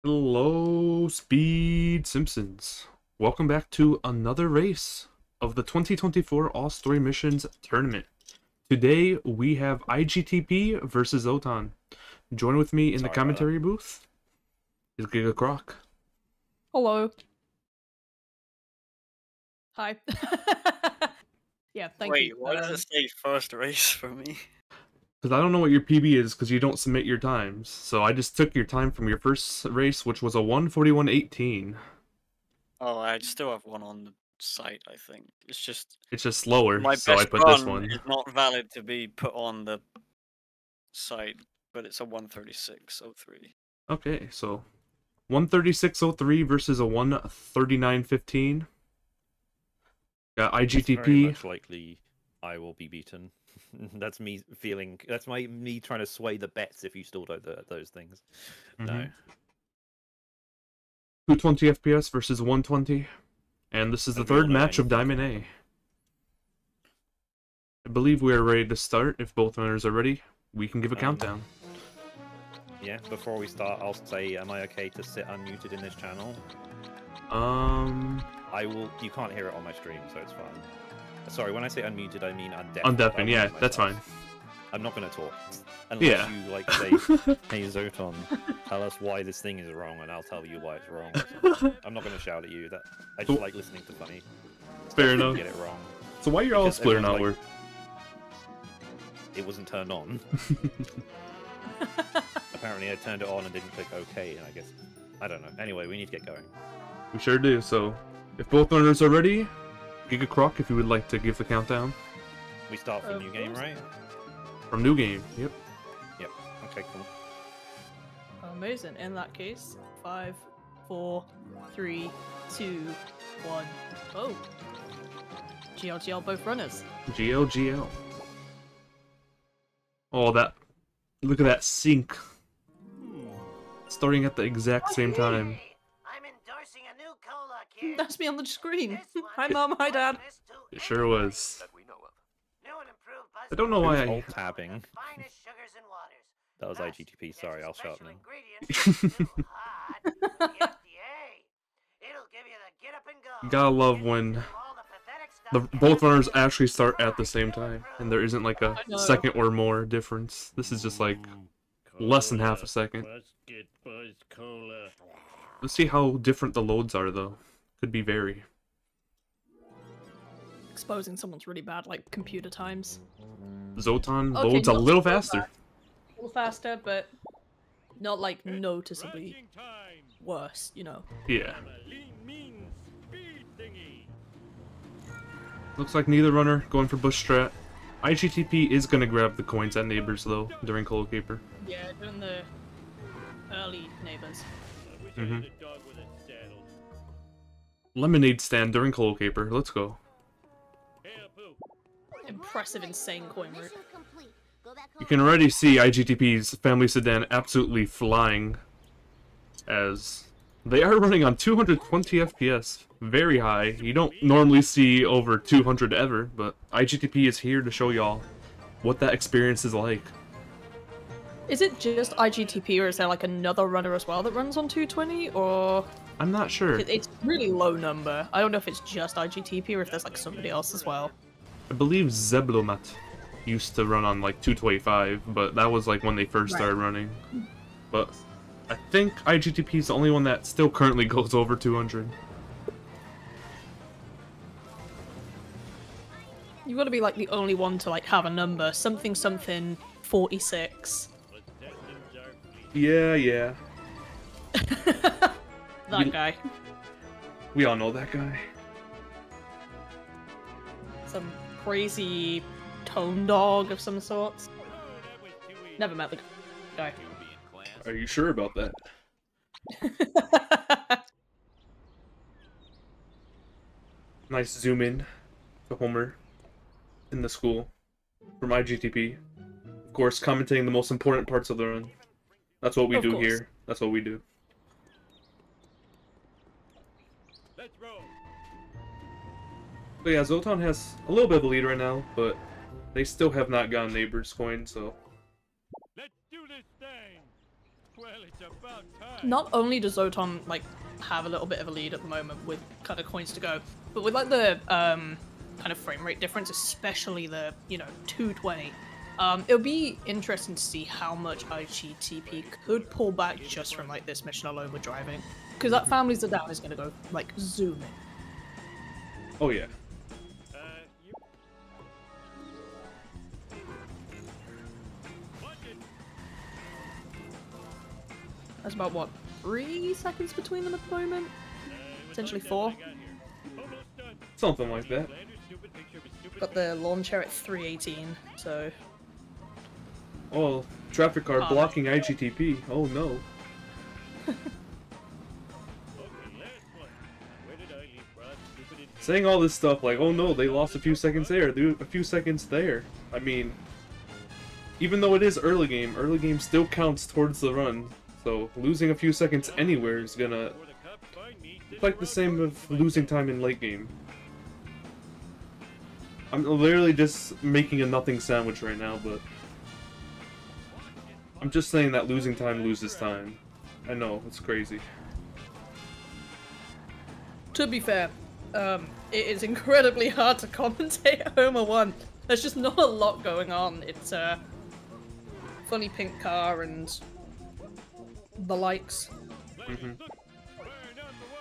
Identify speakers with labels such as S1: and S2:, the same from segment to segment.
S1: Hello, Speed Simpsons. Welcome back to another race of the 2024 All-Story Missions Tournament. Today, we have IGTP versus Zotan. Join with me in the commentary booth is Giga Croc.
S2: Hello. Hi. Yeah, thank you.
S3: Wait, why does it say first race for me?
S1: Because I don't know what your PB is because you don't submit your times. So I just took your time from your first race, which was a 1:41.18.
S3: Oh, I still have one on the site, I think. It's just
S1: slower,
S3: my
S1: so I
S3: best
S1: put this
S3: run
S1: one.
S3: is not valid to be put on the site, but it's a 1:36.03.
S1: Okay, so 1:36.03 versus a 1:39.15. Got IGTP.
S4: It's very much likely I will be beaten. That's me feeling. That's me trying to sway the bets. If you still do those things, no.
S1: 220 FPS versus 120, and this is the third match of Diamond A. I believe we are ready to start. If both runners are ready, we can give a countdown.
S4: Yeah. Before we start, I'll say, am I okay to sit unmuted in this channel? I will. You can't hear it on my stream, so it's fine. Sorry, when I say unmuted, I mean undeafened.
S1: Undeafened, yeah, that's fine.
S4: I'm not going to talk. Unless you, like, say, hey, Zotan, tell us why this thing is wrong, and I'll tell you why it's wrong. I'm not going to shout at you. I just like listening to funny.
S1: Fair enough.
S4: Get it wrong.
S1: So why are your all splitter not work?
S4: It wasn't turned on. Apparently I turned it on and didn't click OK, and I guess... I don't know. Anyway, we need to get going.
S1: We sure do, so... If both runners are ready, Giga Croc, if you would like to give the countdown.
S4: We start from new game, right?
S1: From new game, yep.
S4: Yep. Okay, cool.
S2: Amazing. In that case, 5, 4, 3, 2, 1. Oh. GLGL both runners.
S1: GLGL. Oh, that... Look at that sync. Starting at the exact same time.
S5: I'm endorsing a new cola, kid.
S2: That's me on the screen. Hi, Mom. Hi, Dad.
S1: It sure was.
S5: New and improved
S1: I don't know why I...
S4: Alt-tabbing.
S5: finest sugars and waters.
S4: That was
S5: Plus,
S4: IGTP, sorry, I'll
S5: special
S4: shout now.
S5: ingredients too hot. The FDA. It'll give you the get up and go.
S1: You gotta love when both runners actually start at the same time, and there isn't like a second or more difference. This is just like less than half a second. Let's see how different the loads are, though. Could be very.
S2: Exposing someone's really bad, like, computer times.
S1: Zotan loads a little faster.
S2: A little faster, but not, like, noticeably worse, you know.
S1: Yeah. Looks like neither runner going for bush strat. IGTP is going to grab the coins at neighbors, though, during Colo Caper.
S2: Yeah, during the early neighbors.
S1: Lemonade stand during Colo Caper. Let's go.
S2: Impressive, insane coin route.
S1: You can already see IGTP's family sedan absolutely flying, as they are running on 220 FPS. Very high. You don't normally see over 200 ever, but IGTP is here to show y'all what that experience is like.
S2: Is it just IGTP, or is there like another runner as well that runs on 220, or...
S1: I'm not sure.
S2: It's really low number. I don't know if it's just IGTP or if there's like somebody else as well.
S1: I believe Zeblomat used to run on like 225, but that was like when they first started running. But I think IGTP is the only one that still currently goes over 200.
S2: You've got to be like the only one to like have a number. Something 46.
S1: Yeah.
S2: That guy.
S1: We all know that guy.
S2: Some crazy tone dog of some sorts. Never met the guy.
S1: Are you sure about that? Nice zoom in to Homer in the school from IGTP. Of course, commenting the most important parts of the run. That's what we do here. That's what we do. But yeah, Zotan has a little bit of a lead right now, but they still have not gotten neighbors coin, so...
S6: Let's do this thing. Well, it's
S2: not only does Zoton like have a little bit of a lead at the moment with kind of coins to go, but with like the kind of frame rate difference, especially the 220. It'll be interesting to see how much IGTP could pull back just from like this mission alone with driving, because that Families Are Down is going to go like zooming.
S1: Oh yeah.
S2: There's about what, 3 seconds between them at the moment? Essentially 4.
S1: Something like that.
S2: Got the launcher at 318, so.
S1: Oh, traffic car blocking IGTP. Oh no. Saying all this stuff like, oh no, they lost a few seconds there, a few seconds there. I mean, even though it is early game still counts towards the run. So losing a few seconds anywhere is gonna it's like the same of losing time in late game. I'm literally just making a nothing sandwich right now, but I'm just saying that losing time loses time. I know, it's crazy.
S2: To be fair, it is incredibly hard to commentate Homer 1. There's just not a lot going on. It's a funny pink car and the likes.
S1: Mm-hmm.
S2: And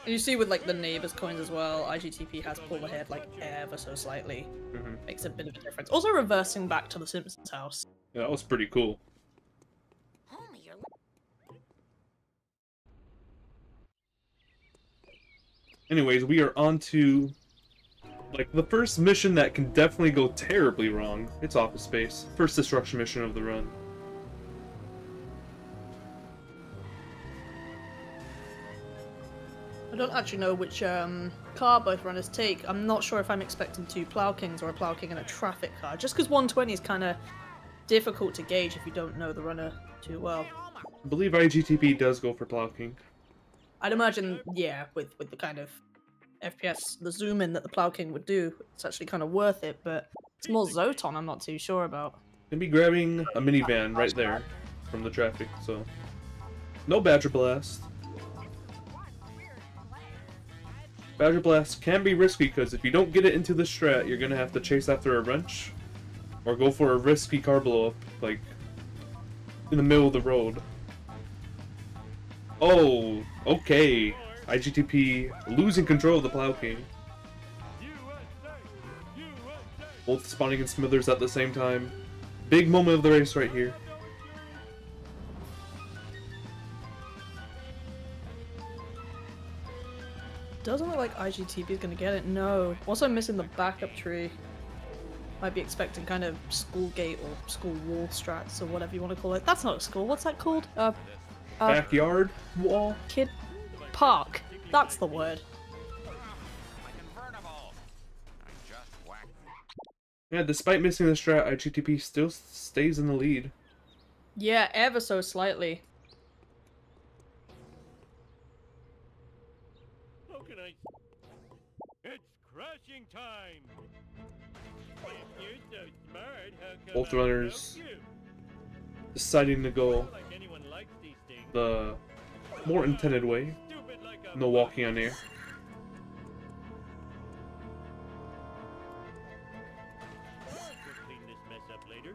S2: you see with like the neighbors coins as well, IGTP has pulled ahead like ever so slightly.
S1: Mm-hmm.
S2: Makes a bit of a difference. Also reversing back to the Simpsons house.
S1: Yeah, that was pretty cool. Anyways, we are on to like the first mission that can definitely go terribly wrong. It's Office Space. First destruction mission of the run.
S2: I don't actually know which car both runners take. I'm not sure if I'm expecting 2 Plow Kings or a Plow King and a traffic car, just because 120 is kind of difficult to gauge if you don't know the runner too well.
S1: I believe IGTP does go for Plow King.
S2: I'd imagine, yeah, with the kind of FPS, the zoom in that the Plow King would do, it's actually kind of worth it, but it's more Zoton I'm not too sure about.
S1: Gonna be grabbing a minivan right there from the traffic, so no Badger Blast. Badger Blast can be risky because if you don't get it into the strat, you're gonna have to chase after a wrench or go for a risky car blow up, like in the middle of the road. Oh, okay. IGTP losing control of the Plow King. Both spawning in Smithers at the same time. Big moment of the race right here.
S2: Doesn't look like IGTP is going to get it, no. Also missing the backup tree. Might be expecting kind of school gate or school wall strats or whatever you want to call it. That's not a school, what's that called?
S1: Backyard wall?
S2: Kid park. That's the word.
S1: Yeah, despite missing the strat, IGTP still stays in the lead.
S2: Yeah, ever so slightly.
S6: How can I? It's crashing time. If you're so smart, how come
S1: Both
S6: I help
S1: runners
S6: you?
S1: deciding to go
S6: Not like anyone likes these things.
S1: the more intended way.
S6: Stupid like a
S1: No walking on air.
S6: We'll clean this mess up later.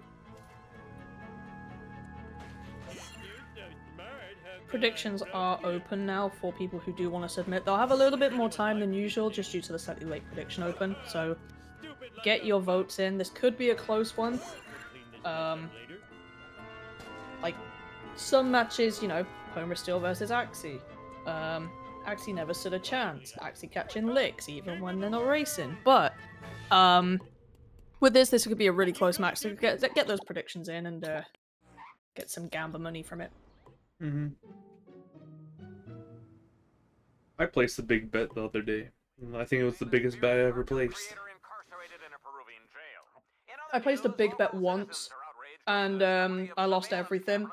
S6: If you're so smart, how come
S2: Predictions
S6: I help
S2: are
S6: you?
S2: open now for people who do want to submit. They'll have a little bit more time than usual just due to the slightly late prediction open, so
S6: Stupid like
S2: get
S6: a
S2: your votes in. This could be a close one.
S6: We'll clean this mess up later.
S2: Like, some matches, you know, Homer Steel versus Axie. Axie never stood a chance. Axie catching licks even when they're not racing. But, with this could be a really close match. So get those predictions in and get some gamba money from it.
S1: Mm-hmm. I placed a big bet the other day. I think it was the biggest bet I ever placed.
S2: I placed a big bet once, and I lost everything.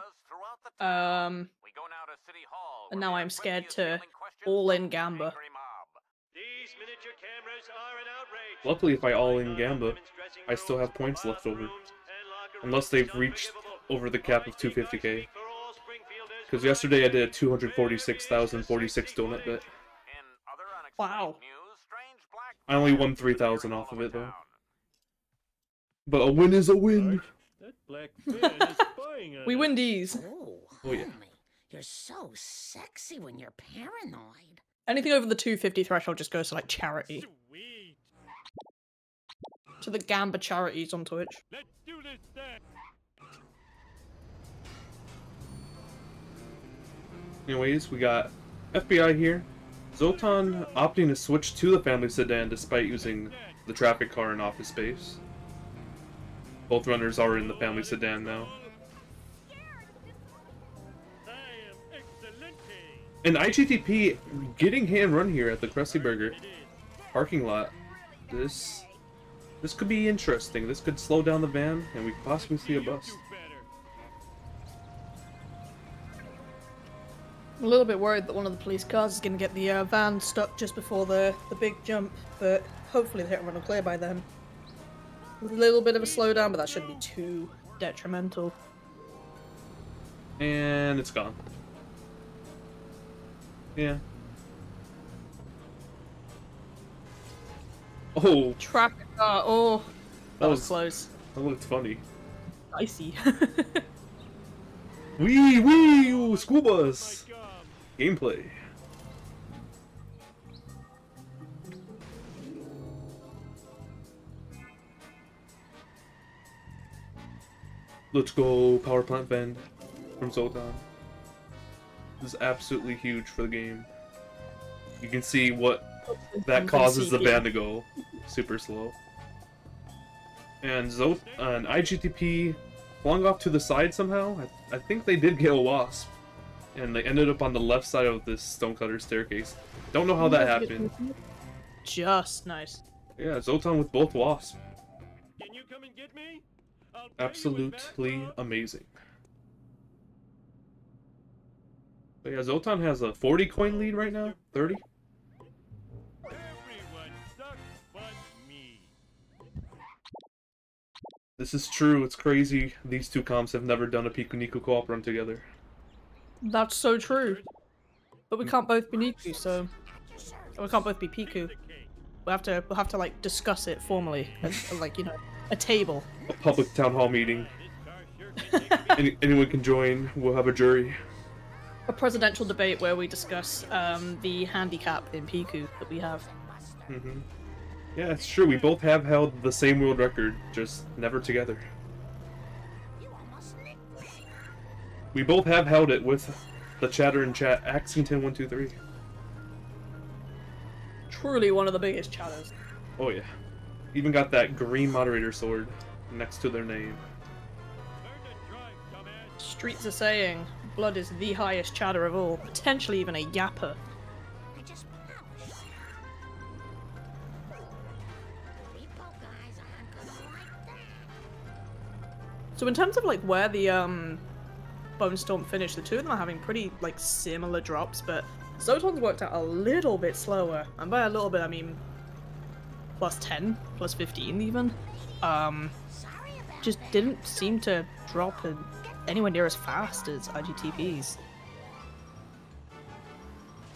S2: And now I'm scared to all-in gamba.
S6: These miniature cameras are an outrage.
S1: Luckily, if I all-in gamba, I still have points left over. Unless they've reached over the cap of 250k. Because yesterday I did a 246,046 donut bet.
S2: Wow.
S1: I only won 3,000 off of it though. But a win is a win.
S6: That black fin is spying on
S2: We
S6: us.
S2: win these.
S1: Oh, yeah.
S5: homie, you're so sexy when you're paranoid.
S2: Anything over the 250 threshold just goes to like charity.
S6: Sweet.
S2: To the Gamba charities on Twitch.
S6: Let's do this thing.
S1: Anyways, we got FBI here. Zotan opting to switch to the family sedan despite using the traffic car in office space. Both runners are in the family sedan now.
S6: I am excelente.
S1: And IGTP getting hand run here at the Krusty Burger parking lot. This could be interesting. This could slow down the van and we could possibly see a bust.
S6: Do better.
S2: I'm a little bit worried that one of the police cars is going to get the van stuck just before the big jump, but hopefully the hit and run will clear by then. A little bit of a slowdown, but that shouldn't be too detrimental.
S1: And it's gone. Yeah. Oh,
S2: Traffic car, oh, that was
S1: was-
S2: close.
S1: that looked funny.
S2: Icy.
S1: Wee! Ooh, school bus!
S6: My gum.
S1: Gameplay. Let's go, power plant bend from Zoltan. This is absolutely huge for the game. You can see what that causes the van to go super slow. And and IGTP flung off to the side somehow. I think they did get a wasp. And they ended up on the left side of this stonecutter staircase. Don't know how that happened.
S2: Just nice.
S1: Yeah, Zotan with both wasps.
S6: Can you come and get me? I'll pay you with
S1: Absolutely
S6: that, love.
S1: amazing. But yeah, Zotan has a 40 coin lead right now. 30?
S6: Everyone sucks but me.
S1: This is true, it's crazy. These two comps have never done a Piku Niku co-op run together.
S2: That's so true. But we can't both be Niku, so we can't both be Piku. We'll have to like discuss it formally, at, like you know, a table.
S1: A public town hall meeting.
S6: This car sure can take me.
S1: Anyone can join, we'll have a jury.
S2: A presidential debate where we discuss the handicap in Piku that we have.
S1: Hmm. Yeah, it's true, we both have held the same world record, just never together.
S5: You almost nicked me.
S1: We both have held it with the chatter in chat, Axington123.
S2: Truly one of the biggest chatters.
S1: Oh yeah. Even got that green moderator sword next to their name.
S6: Learn to drive, dumbass.
S2: Streets are saying blood is the highest chatter of all, potentially even a yapper.
S5: I just promised. Repo guys aren't gonna like that.
S2: So in terms of like where the Bone Storm finished, the two of them are having pretty like similar drops, but Zotan's worked out a little bit slower, and by a little bit I mean plus 10, plus 15 even.
S5: Sorry about
S2: Just
S5: that.
S2: didn't seem to drop anywhere near as fast as IGTP's.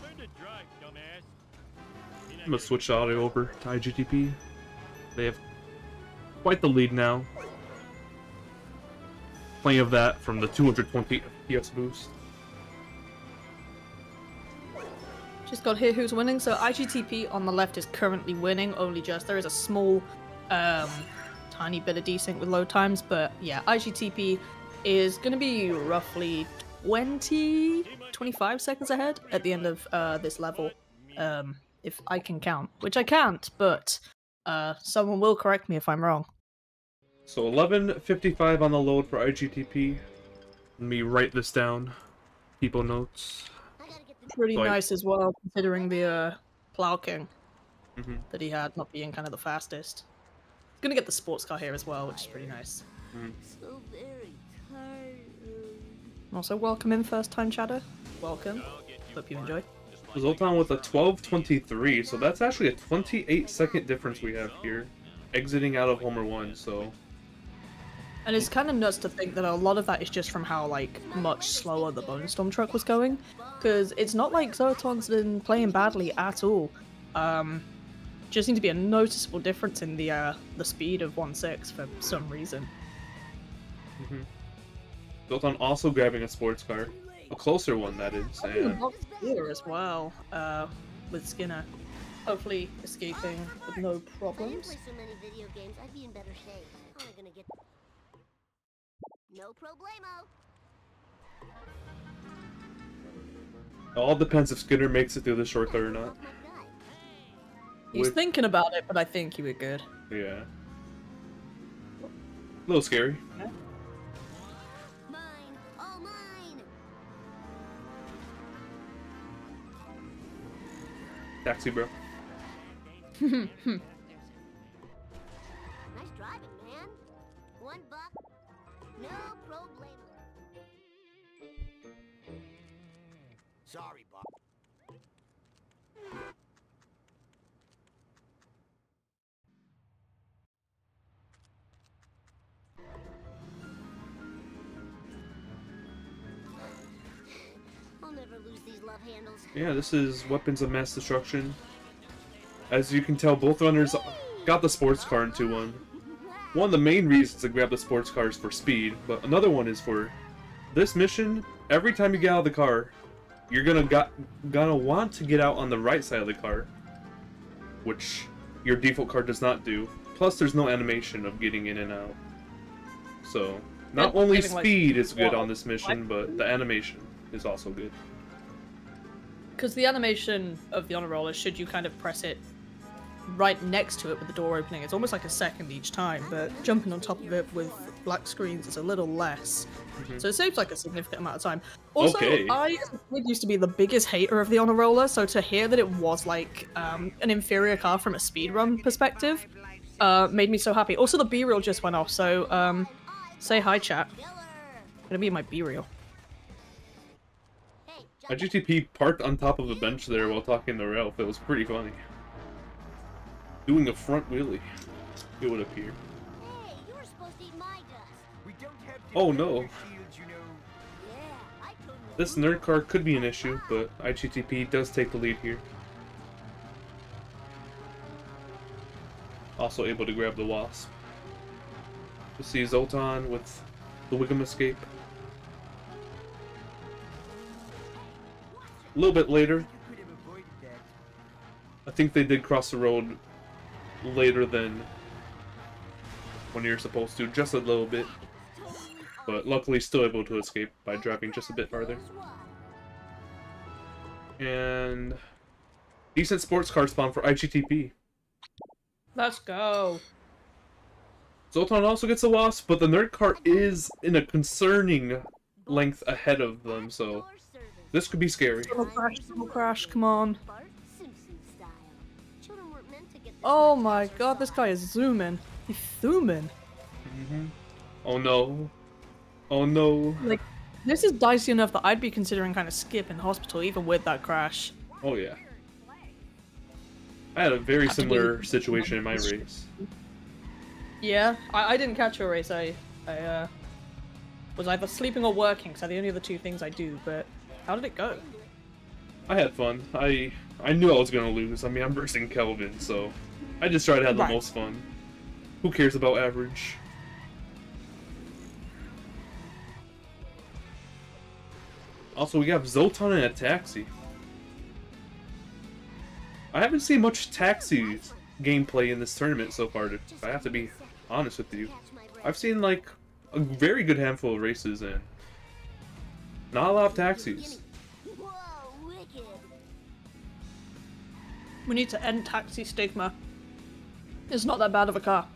S6: Learn to drive, dumbass.
S1: I'm gonna switch the audio over to IGTP. They have quite the lead now. Plenty of that from the 220 FPS boost.
S2: Just got here who's winning. So IGTP on the left is currently winning, only just. There is a small, tiny bit of desync with load times, but yeah, IGTP is going to be roughly 25 seconds ahead at the end of this level, if I can count, which I can't, but someone will correct me if I'm wrong.
S1: So 11:55 on the load for IGTP. Let me write this down. People notes.
S5: I gotta get the
S2: Pretty
S1: Like-
S2: nice as well, considering the Plow King
S1: Hmm.
S2: that he had not being kind of the fastest. Gonna get the sports car here as well, which is pretty nice.
S5: so very tired.
S2: Also, welcome in first time chatter. Welcome. Hope you enjoy.
S1: Zoltan with a 12:23, so that's actually a 28-second difference we have here, exiting out of Homer 1. So
S2: And it's kind of nuts to think that a lot of that is just from how, like, much slower the Bone Storm truck was going. Because it's not like Zoton's been playing badly at all. Just seems to be a noticeable difference in the speed of 1.6 for some reason.
S1: Zoton also grabbing a sports car. A closer one, that is. And
S2: Here as well, with Skinner. Hopefully escaping with no
S5: If I
S2: problems.
S5: didn't play so many video games, I'd be in better shape. How am I gonna get... No problemo.
S1: it all depends if Skinner makes it through the short cut or not.
S5: Off my gut.
S2: He's
S1: With-
S2: thinking about it, but I think he would good.
S1: Yeah. A little scary.
S5: Mine, all mine.
S1: Taxi, bro.
S5: Nice driving, man. $1. No problemo. Sorry, Bob. I'll never lose these love handles.
S1: Yeah, this is Weapons of Mass Destruction. As you can tell, both runners got the sports car in 2-1. One of the main reasons to grab the sports car is for speed, but another one is for this mission. Every time you get out of the car, you're gonna want to get out on the right side of the car, which your default car does not do. Plus, there's no animation of getting in and out. So, not
S2: Yeah,
S1: only
S2: saving, like,
S1: speed is good
S2: wow.
S1: on this mission, but the animation is also good.
S2: Because the animation of the honor roller, should you kind of press it right next to it with the door opening, it's almost like a second each time, but jumping on top of it with black screens is a little less. So it saves like a significant amount of time. Also,
S1: Okay.
S2: I as a kid, used to be the biggest hater of the honor roller, so to hear that it was like an inferior car from a speedrun perspective made me so happy. Also, the B-reel just went off, so say hi, chat. Gonna be my B-reel.
S5: Hey,
S1: IGTP parked on top of a bench there while talking to Ralph. It was pretty funny. Doing a front wheelie, it would appear.
S5: hey, you were supposed to eat my dust.
S7: We don't have
S1: Oh, no.
S7: shields, you know.
S5: Yeah, I told him.
S1: This nerd car could be an issue, but IGTP does take the lead here. Also able to grab the Wasp. We see Zoltan with the Wiggum escape. A little bit later,
S7: You could have avoided that.
S1: I think they did cross the road later than when you're supposed to, just a little bit. But luckily still able to escape by driving just a bit farther. And decent sports car spawn for IGTP.
S2: Let's go.
S1: Zoltan also gets a Wasp, but the nerd car is in a concerning length ahead of them, so this could be scary.
S2: Double crash, come on.
S5: Bart Simpson style. Children weren't meant to get this
S2: Oh
S5: much
S2: my
S5: extra
S2: god, this guy is zooming. He's zooming.
S1: Oh no. Oh no.
S2: Like, this is dicey enough that I'd be considering kind of skipping hospital even with that crash.
S1: Oh yeah. I had a very
S2: Have to be-
S1: similar situation in my race.
S2: Yeah, I didn't catch your race. I was either sleeping or working, because they're the only other two things I do, but how did it go?
S1: I had fun. I knew I was gonna lose. I mean, I'm versing Kelvin, so I just tried to have the
S2: Right.
S1: most fun. Who cares about average? Also, we have Zoltan in a taxi. I haven't seen much taxi gameplay in this tournament so far, if I have to be honest with you.
S5: catch my breath.
S1: I've seen, like, a very good handful of races and not a lot of taxis.
S5: Whoa, wicked.
S2: We need to end taxi stigma. It's not that bad of a car.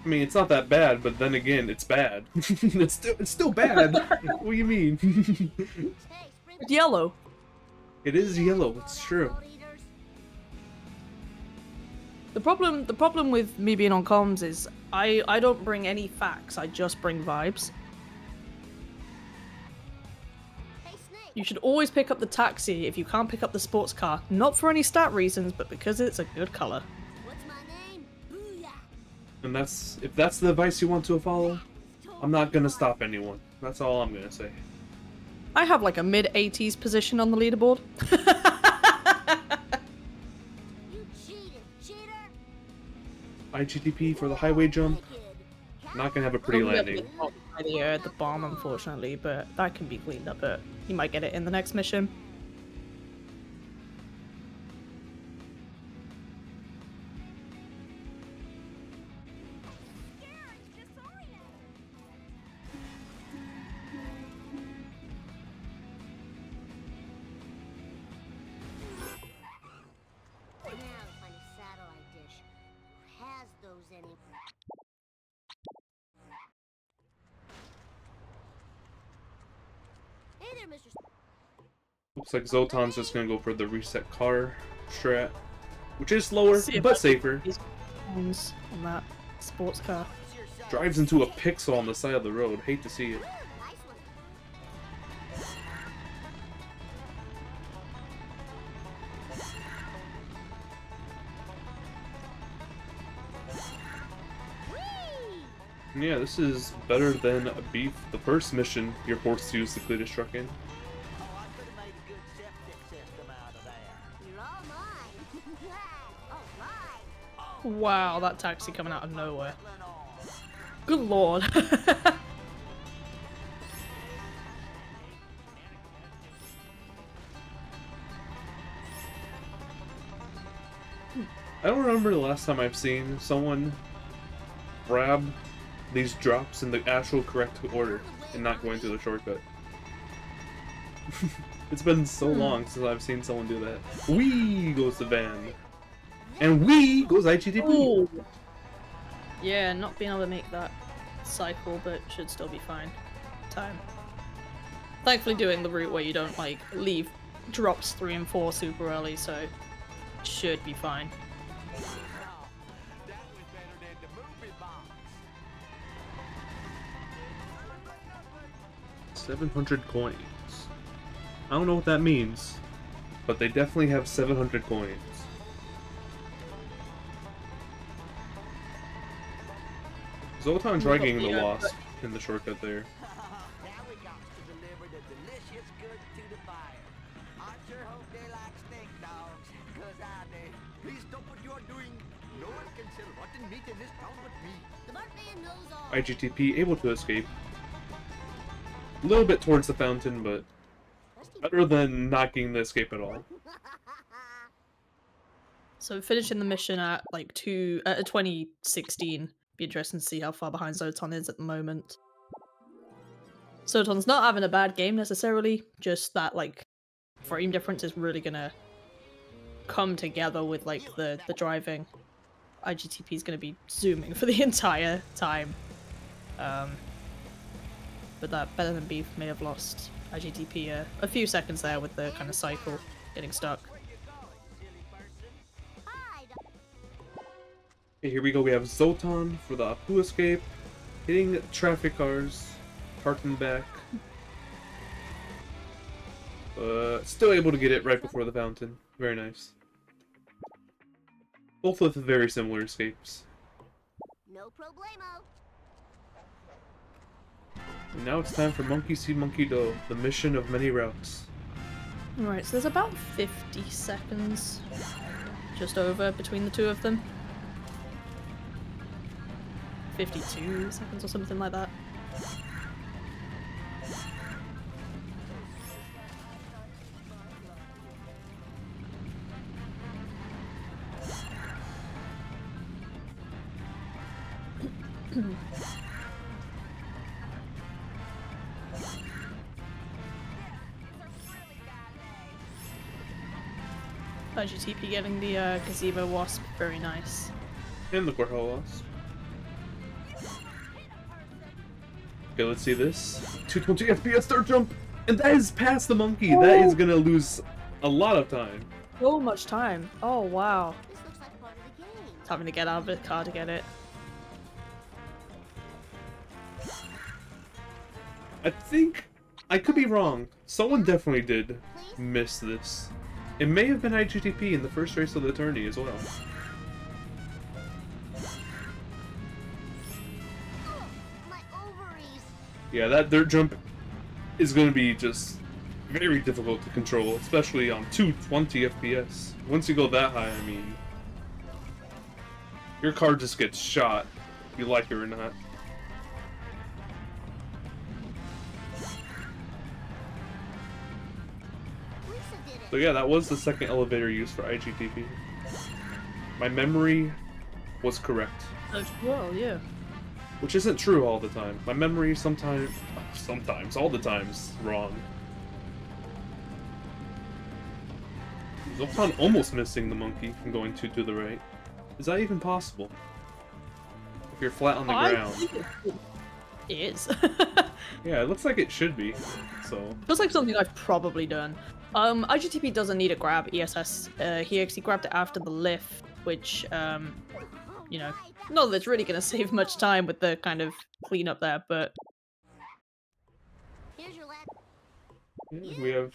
S1: I mean, it's not that bad, but then again, it's bad. it's still bad. What do you mean?
S5: Hey, sprint
S2: It's yellow.
S1: It is yellow, it's true.
S5: world eaters.
S2: The problem with me being on comms is I don't bring any facts. I just bring vibes.
S5: Hey, Snake.
S2: You should always pick up the taxi if you can't pick up the sports car. Not for any stat reasons, but because it's a good color.
S5: What's my name? Booyah.
S1: And if that's the advice you want to follow, I'm not gonna stop anyone. That's all I'm gonna say.
S2: I have like a mid-80s position on the leaderboard.
S8: You cheated, cheater!
S1: IGTP for the highway jump. Not gonna have a pretty landing.
S2: By the bomb, unfortunately, but that can be cleaned up. But you might get it in the next mission.
S8: Now to find a satellite dish. Who has those any? Hey there, Mr.
S1: Looks like Zotan's just gonna go for the reset car strat, which is slower
S2: See if
S1: but
S2: I-
S1: safer.
S2: On that sports car.
S1: Drives into a pixel on the side of the road. Hate to see it.
S8: Nice one. Whee!
S1: Yeah, this is better than Beef, the first mission you're forced to use the Cletus truck in.
S5: Oh, I could have made a good septic system out of there.
S8: You're all mine. All right.
S2: Wow, that taxi coming out of nowhere.
S5: Rattling on.
S2: Good lord.
S1: I don't remember the last time I've seen someone grab these drops in the actual correct order and not going through the shortcut. It's been so long since I've seen someone do that. Wee goes the van. And wee goes IGTP.
S2: Ooh. Yeah, not being able to make that cycle, but should still be fine. Time. Thankfully doing the route where you don't, like, leave drops 3 and 4 super early, so should be fine.
S5: That was better than the movie box.
S1: 700 coins. I don't know what that means, but they definitely have 700 coins. Zotan dragging the Wasp in the shortcut there.
S5: Now we got to deliver the delicious goods to the buyer. I sure hope they like steak dogs, 'cause I do. Please stop what you're doing. No one can sell rotten meat in this town but me.
S8: The Bartman knows all.
S1: IGTP able to escape. A little bit towards the fountain, but better than not getting the escape at all.
S2: So finishing the mission at like 2016. Be interesting to see how far behind Zotan is at the moment. Zotan's not having a bad game necessarily, just that like frame difference is really gonna come together with like the driving. IGTP is gonna be zooming for the entire time. But that Better Than Beef may have lost IGTP a few seconds there with the kind of cycle getting stuck.
S1: Okay, here we go. We have Zotan for the Apu escape, hitting traffic cars, parked in the back. Still able to get it right before the fountain. Very nice. Both with very similar escapes.
S8: No problemo.
S1: And now it's time for Monkey See, Monkey Do, the mission of many routes.
S2: Alright, so there's about 50 seconds just over between the two of them. 52 seconds or something like that. IGTP getting the Gazebo Wasp, very nice.
S1: And the Gorhol Wasp. Okay, let's see this. 220 FPS start jump! And that is past the monkey! That is gonna lose a lot of time.
S2: So much time. Oh wow.
S8: This looks like part of the game.
S2: It's having to get out of the car to get it.
S1: I think... I could be wrong. Someone definitely did miss this. It may have been IGTP in the first race of the tourney as well. Yeah, that dirt jump is going to be just very difficult to control, especially on 220 FPS. Once you go that high, I mean, your car just gets shot, if you like it or not. So yeah, that was the second elevator used for IGTP. My memory was correct.
S2: Well, yeah.
S1: Which isn't true all the time. My memory sometimes, all the time's wrong. Zoltan almost missing the monkey from going two to the right. Is that even possible? If you're flat on the ground.
S2: It is.
S1: Yeah, it looks like it should be. So.
S2: Feels like something I've probably done. IGTP doesn't need a grab ESS. He actually grabbed it after the lift, which, you know, not that it's really going to save much time with the kind of cleanup there, but...
S8: Here's your lab.
S1: Yeah, we have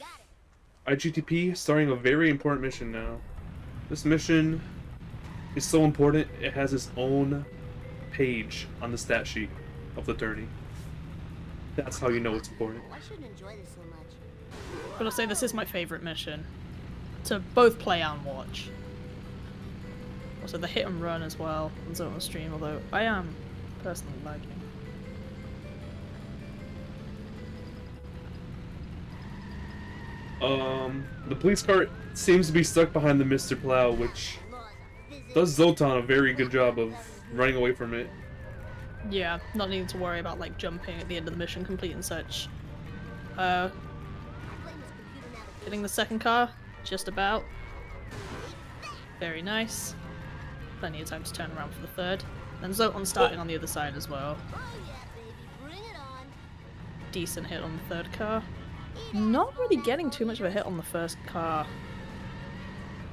S1: IGTP starting a very important mission now. This mission is so important, it has its own page on the stat sheet of the tourney. That's how you know it's important.
S8: I shouldn't enjoy this so much.
S2: But I'll say this is my favorite mission to both play and watch. Also the hit and run as well on Zone stream, although I am personally liking.
S1: The police car seems to be stuck behind the Mr. Plow, which does Zoltan a very good job of running away from it.
S2: Yeah, not needing to worry about like jumping at the end of the mission complete and such. Getting the second car, just about. Very nice. Plenty of time to turn around for the third. Then Zoltan starting on the other side as well. Decent hit on the third car. Not really getting too much of a hit on the first car,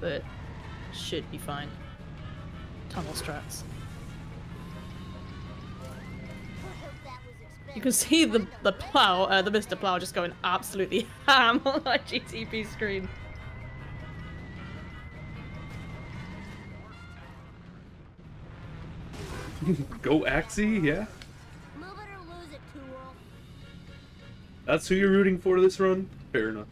S2: but should be fine. Tunnel strats. You can see the plow, the Mr. Plow just going absolutely ham on my GTP screen.
S1: Go Axie, yeah? That's who you're rooting for this run? Fair enough.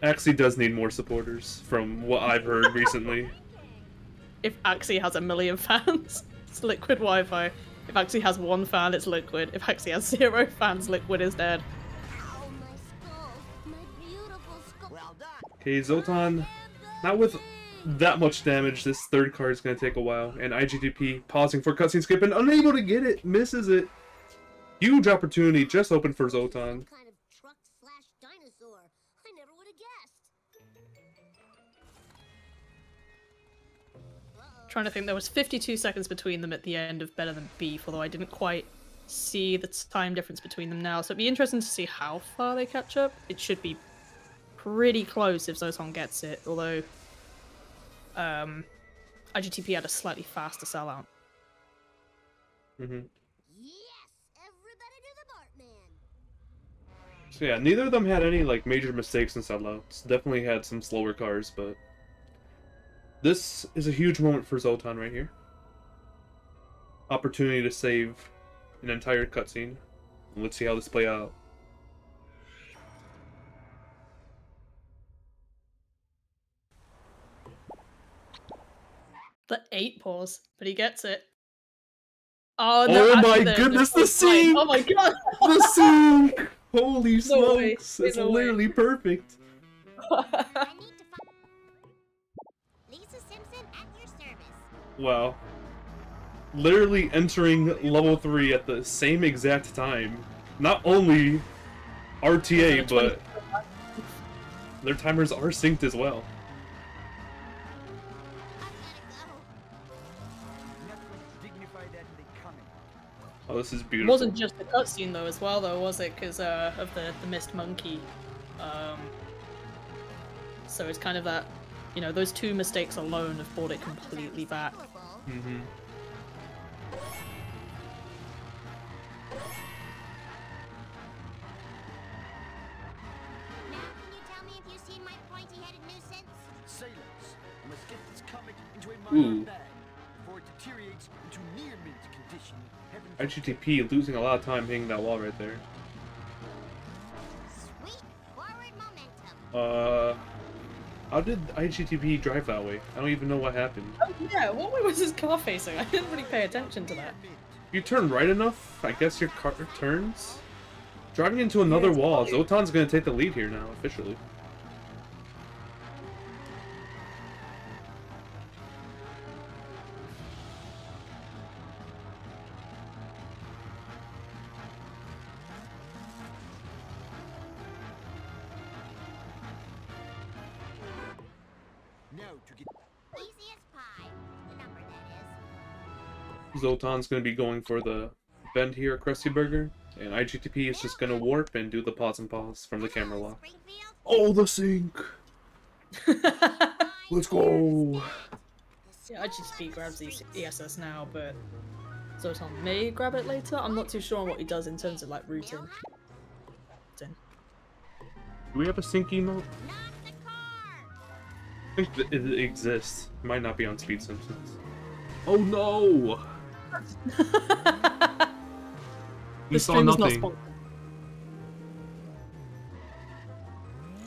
S1: Axie does need more supporters, from what I've heard recently.
S2: If Axie has 1 million fans, it's Liquid Wi-Fi. If Axie has 1 fan, it's Liquid. If Axie has 0 fans, Liquid is dead.
S1: Okay, Zoltan, not with that much damage, this third card is going to take a while, and IGTP pausing for cutscene skip and unable to get it, misses it. Huge opportunity just opened for Zoltan.
S8: Kind of truck / dinosaur. I never would have guessed.
S2: Trying to think, there was 52 seconds between them at the end of Better Than Beef, although I didn't quite see the time difference between them now, so it'd be interesting to see how far they catch up. It should be pretty close if Zoltan gets it, although IGTP had a slightly faster sellout.
S1: Mm-hmm.
S8: Yes, everybody do the Bartman.
S1: So yeah, neither of them had any like major mistakes in sellouts. Definitely had some slower cars, but this is a huge moment for Zoltan right here. Opportunity to save an entire cutscene. Let's see how this plays out.
S2: The 8 pause, but he gets it. Oh, no,
S1: my goodness, the sync!
S2: Oh my god!
S1: The sync! Holy
S2: No way.
S1: smokes! It's
S2: No way.
S1: literally perfect.
S8: I need to find Lisa Simpson at your service.
S1: Wow. Literally entering level 3 at the same exact time. Not only RTA, but their timers are synced as well. Oh, this is
S2: It
S1: beautiful.
S2: wasn't just the cutscene though, as well, though, was it? Because of the missed monkey. So it's kind of that, you know, those 2 mistakes alone have brought it completely back.
S1: Mm-hmm.
S8: Now, can you tell me if you've seen my pointy-headed nuisance?
S5: Silence. I must get this comic into a
S1: Ooh.
S5: modern bag before it deteriorates into near mint condition. Heaven
S1: IGTP losing a lot of time hitting that wall right there.
S8: Sweet forward momentum.
S1: How did IGTP drive that way? I don't even know what happened.
S2: Oh, yeah, what way was his car facing? I didn't really pay attention to that.
S1: If you turn right enough, I guess your car turns. Driving into another wall, Zotan's gonna take the lead here now, officially.
S5: now to get
S8: Easy as pie. The number that is.
S1: Zotan's gonna be going for the bend here at Krusty Burger, and IGTP is just gonna warp and do the pause and pause from the camera lock.
S8: Springfield.
S1: Oh, the sync! Let's go!
S2: Yeah, IGTP grabs the ESS now, but Zotan may grab it later. I'm not too sure on what he does in terms of like routing.
S1: Do we have a sync emote?
S8: Not the car.
S1: I think it exists. It might not be on Speed Simpsons. Oh no! You
S2: The
S1: saw
S2: stream is not
S1: nothing.
S2: sponsored.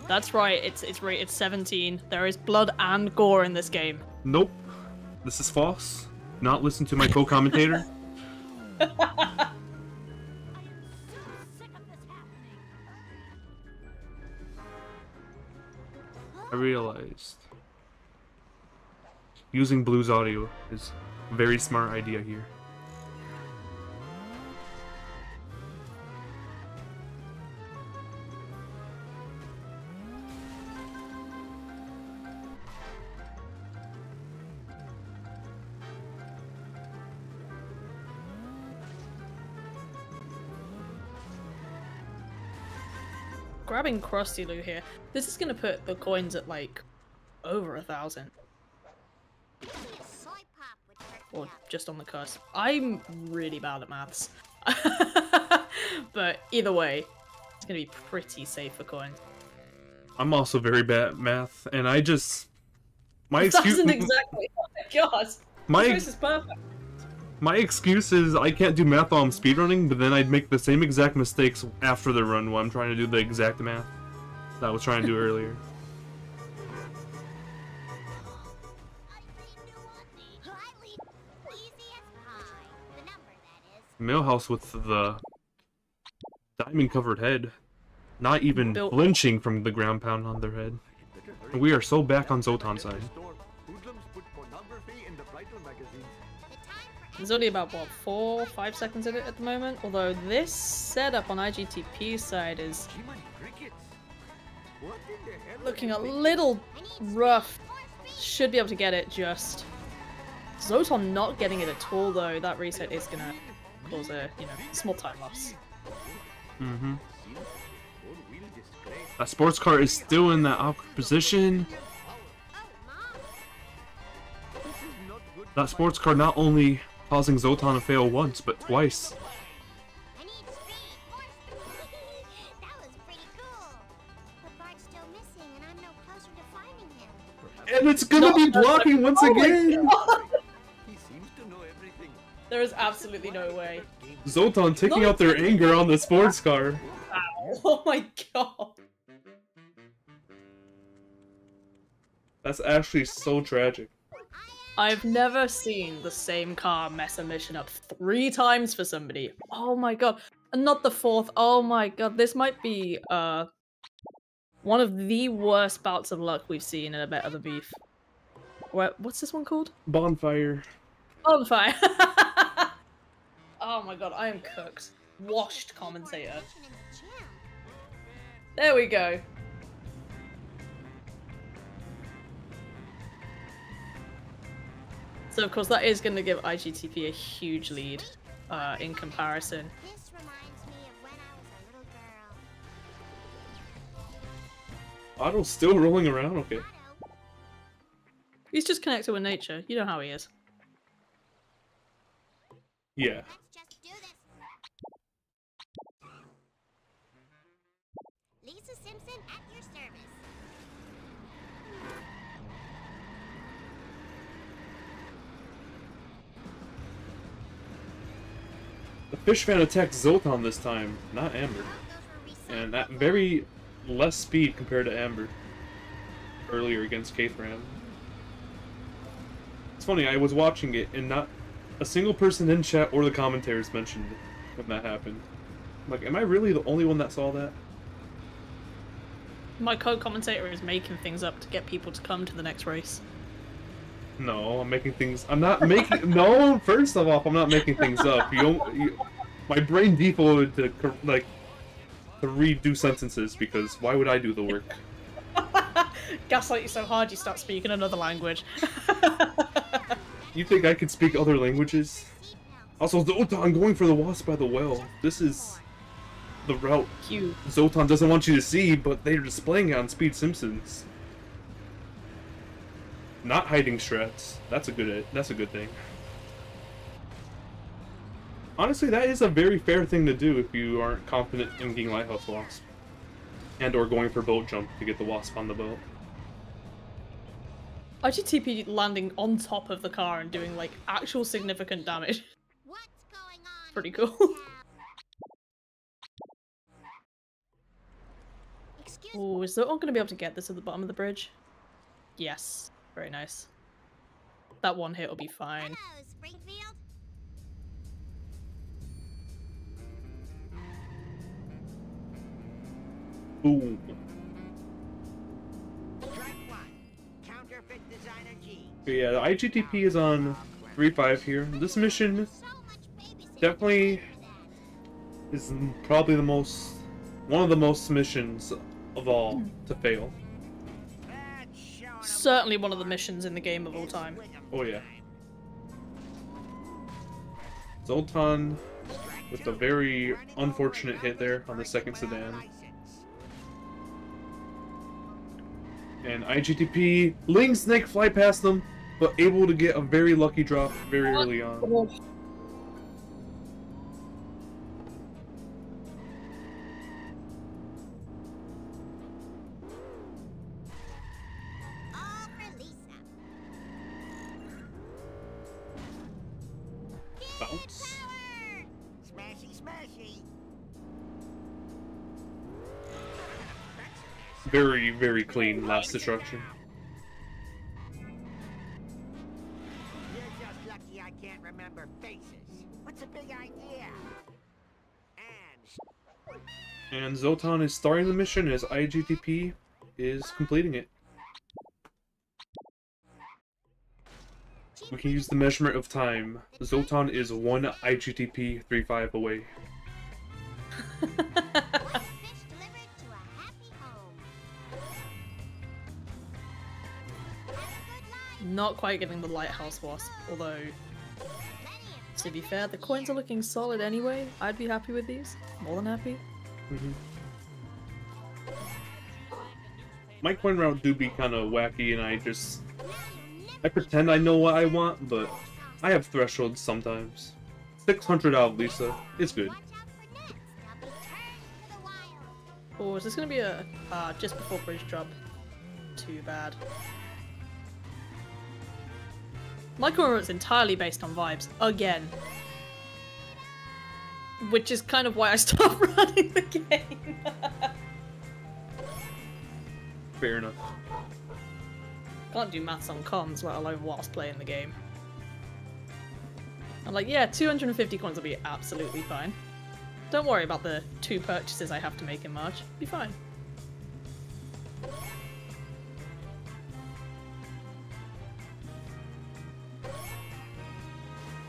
S2: That's right, it's rated 17. There is blood and gore in this game.
S1: Nope. This is false. Not listen to my co-commentator. I realized using Blues Audio is a very smart idea here.
S2: Grabbing Krusty Lou here. This is gonna put the coins at like over 1,000.
S8: Maybe a soy pop would perk me
S2: Or
S8: up.
S2: just on the cusp. I'm really bad at maths. But either way, it's gonna be pretty safe for coins.
S1: I'm also very bad at math, and I just my excuse.
S2: Doesn't exactly. Oh my god.
S1: My
S2: This is perfect.
S1: My excuse is I can't do math while I'm speedrunning, but then I'd make the same exact mistakes after the run while I'm trying to do the exact math that I was trying to do earlier.
S8: Easy as pie. The number that is.
S1: Millhouse with the diamond-covered head, not even
S2: Built-
S1: flinching from the ground pound on their head. And we are so back on Zotan's side.
S5: Hoodlums put pornography in the bridal magazines.
S8: The time for
S2: There's only about, what, 4-5 seconds in it at the moment? Although this setup on IGTP's side is
S5: Human crickets. What in the hell?
S2: looking a little rough. Should be able to get it just. Zotan not getting it at all though. That reset is gonna cause a, small time loss.
S1: Mm-hmm. That sports car is still in that awkward position. That sports car not only causing Zotan to fail once, but twice.
S8: I need speed. More speed. That was pretty cool. But Bart's still missing, and I'm no closer to finding him.
S1: And it's gonna be blocking once
S2: Oh my
S1: again!
S2: God.
S5: He seems to know everything.
S2: There is absolutely no way.
S1: Zotan taking out their anger on the sports car.
S2: Ow. Oh my god.
S1: That's actually so tragic.
S2: I've never seen the same car mess a mission up 3 times for somebody. Oh my god. And not the 4th. Oh my god. This might be one of the worst bouts of luck we've seen in a Bet of the Beef. What's this one called?
S1: Bonfire.
S2: Bonfire. Oh my god, I am cooked. Washed commentator.
S8: Mission in the gym.
S2: There we go. So of course that is going to give IGTP a huge lead in comparison.
S8: This reminds me of when I was a little girl.
S1: Otto's still rolling around? Okay.
S8: Otto,
S2: He's just connected with nature. You know how he is.
S1: Yeah.
S8: let's just do this. Lisa Simpson at your service.
S1: Fish Fan attacked Zoltan this time, not Amber. And at very less speed compared to Amber earlier against Caithram. It's funny, I was watching it and not a single person in chat or the commentators mentioned it when that happened. I'm like, am I really the only one that saw that?
S2: My co-commentator is making things up to get people to come to the next race.
S1: No, I'm making things. I'm not making. No, first of all, I'm not making things up. My brain defaulted to to redo sentences because why would I do the work?
S2: Gaslight you so hard you start speaking another language.
S1: You think I could speak other languages? Also, Zoltan going for the wasp by the well. This is the route
S2: Cute.
S1: Zoltan doesn't want you to see, but they're displaying it on Speed Simpsons. Not hiding strats. That's a good thing. Honestly, that is a very fair thing to do if you aren't confident in getting Lighthouse Wasp. And or going for boat jump to get the wasp on the boat.
S2: IGTP landing on top of the car and doing like actual significant damage.
S8: What's going on?
S2: Pretty cool.
S8: Excuse
S2: Oh, is Zotan gonna be able to get this at the bottom of the bridge? Yes. Very nice. That one hit will be fine.
S8: Hello, Springfield.
S1: Boom.
S5: Strike one. Counterfeit designer G.
S1: But yeah, the IGTP is on 3-5 here. This mission
S8: So much babysitting
S1: definitely
S8: for that.
S1: is probably one of the most missions of all to fail.
S5: That's showing 'em
S2: Certainly one of the missions in the game of all time.
S1: Oh yeah. Zoltan with a very unfortunate hit there on the second sedan. And IGTP letting Snake fly past them, but able to get a very lucky drop very early on.
S8: All for Lisa.
S1: Bounce.
S8: Power!
S5: Smashy, smashy.
S1: Very, very clean last destruction.
S5: You're just lucky I can't remember faces. What's a big idea? And
S1: And Zoltan is starting the mission as IGTP is completing it. We can use the measurement of time. Zoltan is 1 IGTP 3-5 away.
S8: Fish delivered to a happy home. Have a good life.
S2: Not quite getting the Lighthouse Wasp, although, to be fair, the coins are looking solid anyway. I'd be happy with these. More than happy.
S1: My coin route do be kind of wacky, and I pretend I know what I want, but I have thresholds sometimes. 600 out of Lisa. It's good.
S8: Watch out for next. They'll be turned to the wild.
S2: Oh, is this gonna be a just before bridge drop? Too bad. My coin route's entirely based on vibes again, which is kind of why I stopped running the game.
S1: Fair enough.
S2: Can't do maths on comms, let alone whilst playing the game. I'm like, yeah, 250 coins will be absolutely fine. Don't worry about the 2 purchases I have to make in March. Be fine.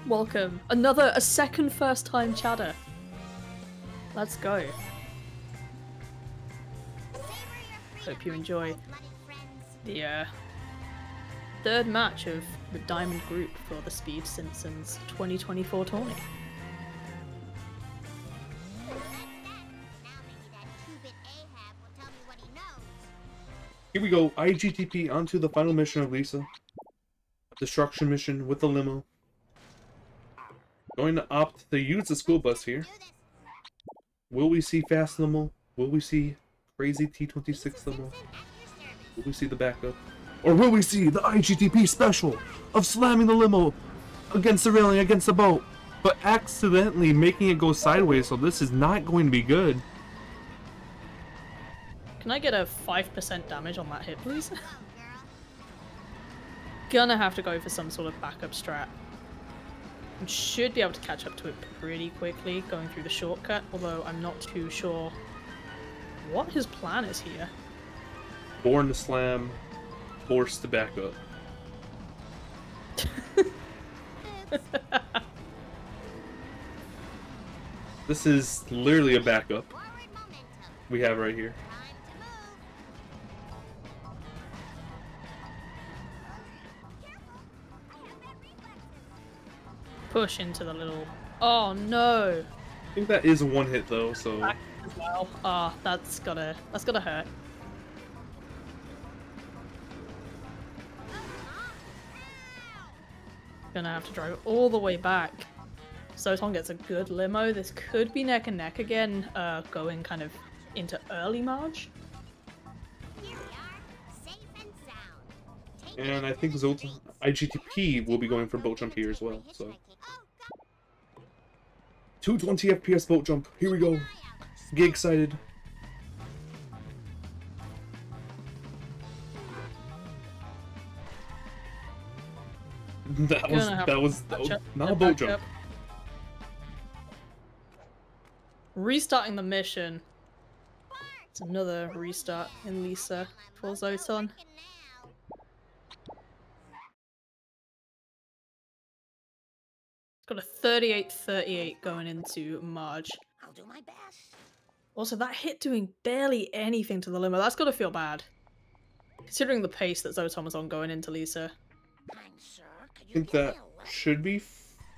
S2: Welcome. A second first time chatter. Let's go. Hope you enjoy the third match of the Diamond Group for the Speed Simpsons 2024 tourney.
S8: Now maybe that 2-bit Ahab will tell me what he knows.
S1: Here we go. IGTP onto the final mission of Lisa. Destruction mission with the limo. Going to opt to use the school bus here.
S8: Do this.
S1: Will we see Fast Limo? Will we see Crazy T26 Limo?
S8: Simpson at your service.
S1: Will we see the backup? Or will we see the IGTP special of slamming the limo against the railing, against the boat? but accidentally making it go sideways, so this is not going to be good.
S2: Can I get a 5% damage on that hit, please? Gonna have to go for some sort of backup strat. And should be able to catch up to it pretty quickly going through the shortcut, although I'm not too sure what his plan is here.
S1: Born to slam, forced to back up. This is literally a backup we have right here.
S2: Push into the little... Oh no!
S1: I think that is a one hit though, so...
S2: Back as well. Ah, that's gotta hurt. Gonna have to drive all the way back. Zoton gets a good limo. This could be neck and neck again, going kind of into early March.
S8: Here we are, safe and sound. Take
S1: And I think Zoton IGTP will be going for boat jump here as well, so... 220 FPS boat jump, here we go. Get excited. That was not a boat jump.
S2: Restarting the mission. It's another restart in Lisa for Zoton. It's got a 38-38 going into Marge.
S8: I'll do my best.
S2: Also, that hit doing barely anything to the limo. That's got to feel bad. Considering the pace that Zoton was on going into Lisa.
S8: Kind sir, could
S1: I
S8: you
S1: think
S8: give me
S1: that
S8: a lift?
S1: should be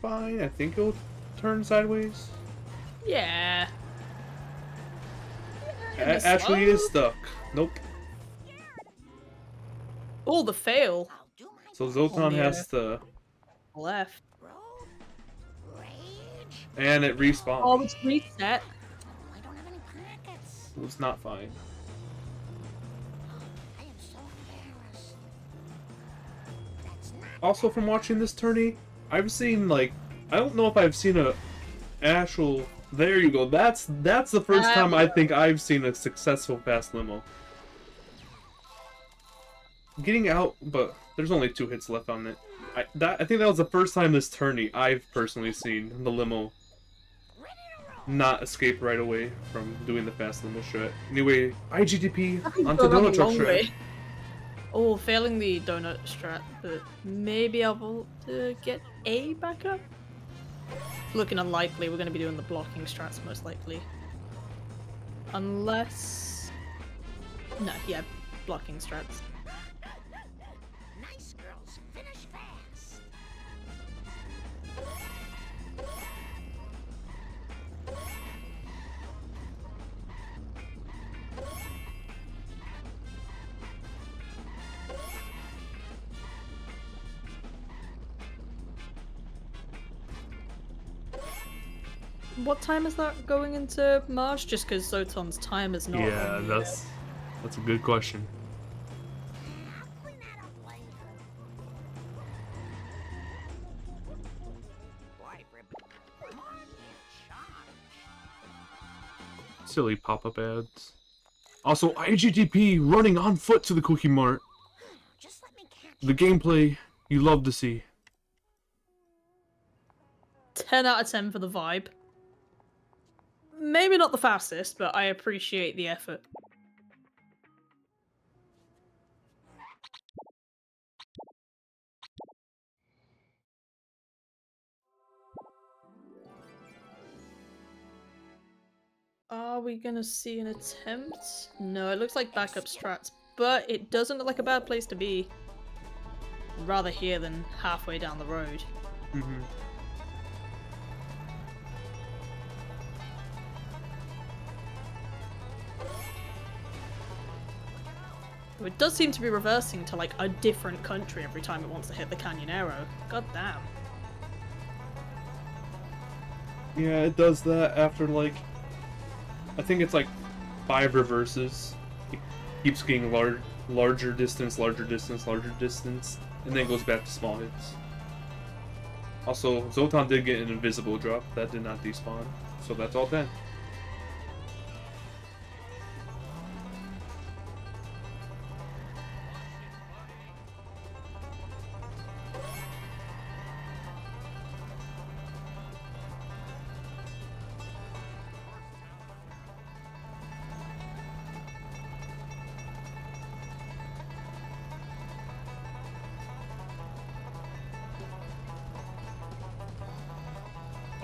S1: fine. I think it'll turn sideways.
S2: Yeah.
S1: Actually, it is stuck. Nope.
S2: Oh, the fail.
S8: I'll do my
S1: So
S8: best.
S1: Zoton
S2: yeah.
S1: has to...
S2: Left.
S8: Road rage.
S1: And it respawned.
S2: Oh, it's reset.
S8: I don't have any packets.
S1: It was not fine.
S8: I am so embarrassed. That's not
S1: Also, from watching this tourney, I've seen, like... I don't know if I've seen a actual... There you go. That's the first time I think I've seen a successful fast limo. Getting out, but there's only 2 hits left on it. I think that was the first time this tourney I've personally seen the limo not escape right away from doing the fast limo strat. Anyway, IGTP onto
S2: Going on
S1: donut
S2: a
S1: truck
S2: long
S1: strat.
S2: way. Oh, failing the donut strat, but maybe able to get A back up? Looking unlikely. We're going to be doing the blocking strats most likely. Unless... No, yeah, blocking strats.
S8: nice girls finish fast.
S2: What time is that going into March? Just because Zoton's time is not
S1: Yeah,
S2: on the,
S1: that's a good question.
S8: I'll clean that up later. Boy, come on, charge.
S1: Silly pop-up ads. Also, IGTP running on foot to the Cookie Mart.
S8: Just let me catch
S1: The gameplay you love to see.
S2: 10 out of 10 for the vibe. Maybe not the fastest, but I appreciate the effort. Are we gonna see an attempt? No, it looks like backup strats, but it doesn't look like a bad place to be. Rather here than halfway down the road.
S1: Mm-hmm.
S2: It does seem to be reversing to like a different country every time it wants to hit the Canyonero. God damn.
S1: Yeah, it does that after like... I think it's like 5 reverses. It keeps getting larger distance, larger distance, larger distance, and then goes back to small hits. Also, Zotan did get an invisible drop. That did not despawn. So that's all 10.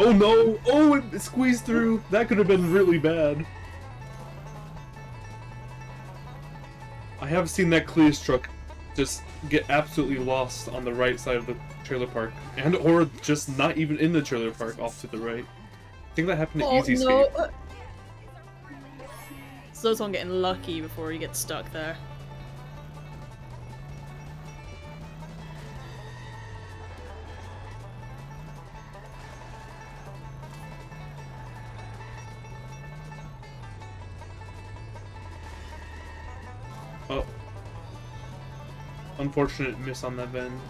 S1: Oh no! Oh, it squeezed through! That could have been really bad. I have seen that Cleus truck just get absolutely lost on the right side of the trailer park. And or just not even in the trailer park off to the right. I think that happened to Easy
S2: no.
S1: Skate.
S2: Zotan getting lucky before he gets stuck there.
S1: Oh. Unfortunate miss on that bend.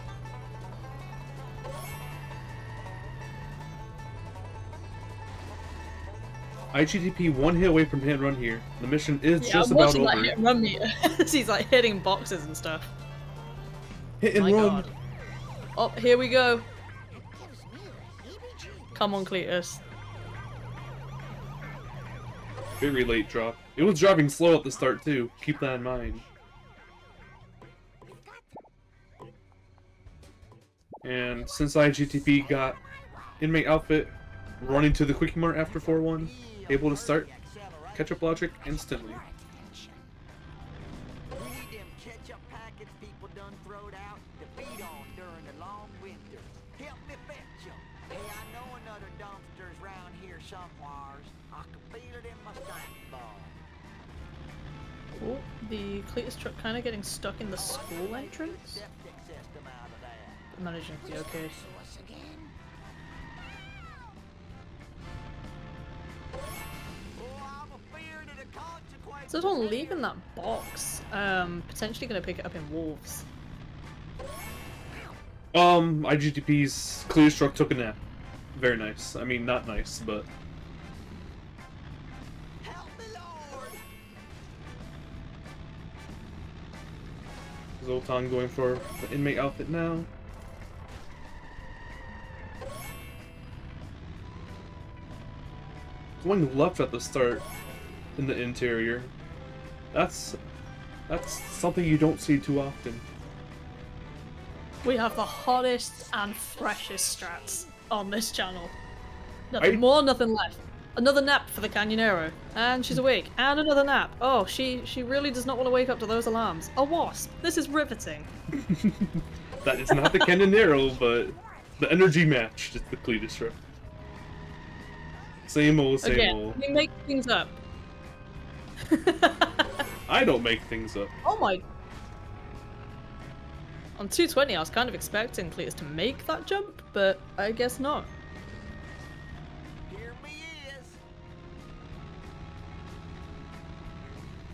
S1: IGTP one hit away from hit and run here. The mission is just about over.
S2: Like, hit and run meter. He's like hitting boxes and stuff.
S1: Hit and
S2: My
S1: run.
S2: God. Oh, here we go. Come on, Cletus.
S1: Very late drop. It was driving slow at the start too. Keep that in mind. And since IGTP got inmate outfit, running to the Quickie Mart after 4-1, able to start catch-up logic instantly.
S5: We need them ketchup packets people done throwed out to feed on during the long winter. Help me fetch 'em. Hey, I know another dumpster's round here somewheres. I can feel it in my stank ball.
S2: Oh, the Cletus truck kind of getting stuck in the school entrance.
S5: Septic system out of that.
S2: Managing to be okay. So Zotan leaving that box, potentially going to pick it up in Wolves.
S1: IGTP's Cleus truck took a nap. Very nice. I mean, not nice, but... Zotan going for the inmate outfit now. Going left at the start in the interior. That's something you don't see too often.
S2: We have the hottest and freshest strats on this channel. Nothing more, nothing less. Another nap for the Canyonero. And she's awake. And another nap. Oh, she really does not want to wake up to those alarms. A wasp. This is riveting.
S1: That is not the Canyonero, but the energy match is the Cletus truck. Same old, same
S2: Again,
S1: old.
S2: we make things up.
S1: I don't make things up.
S2: Oh my... On 220, I was kind of expecting Cletus to make that jump, but I guess not.
S5: Here me is.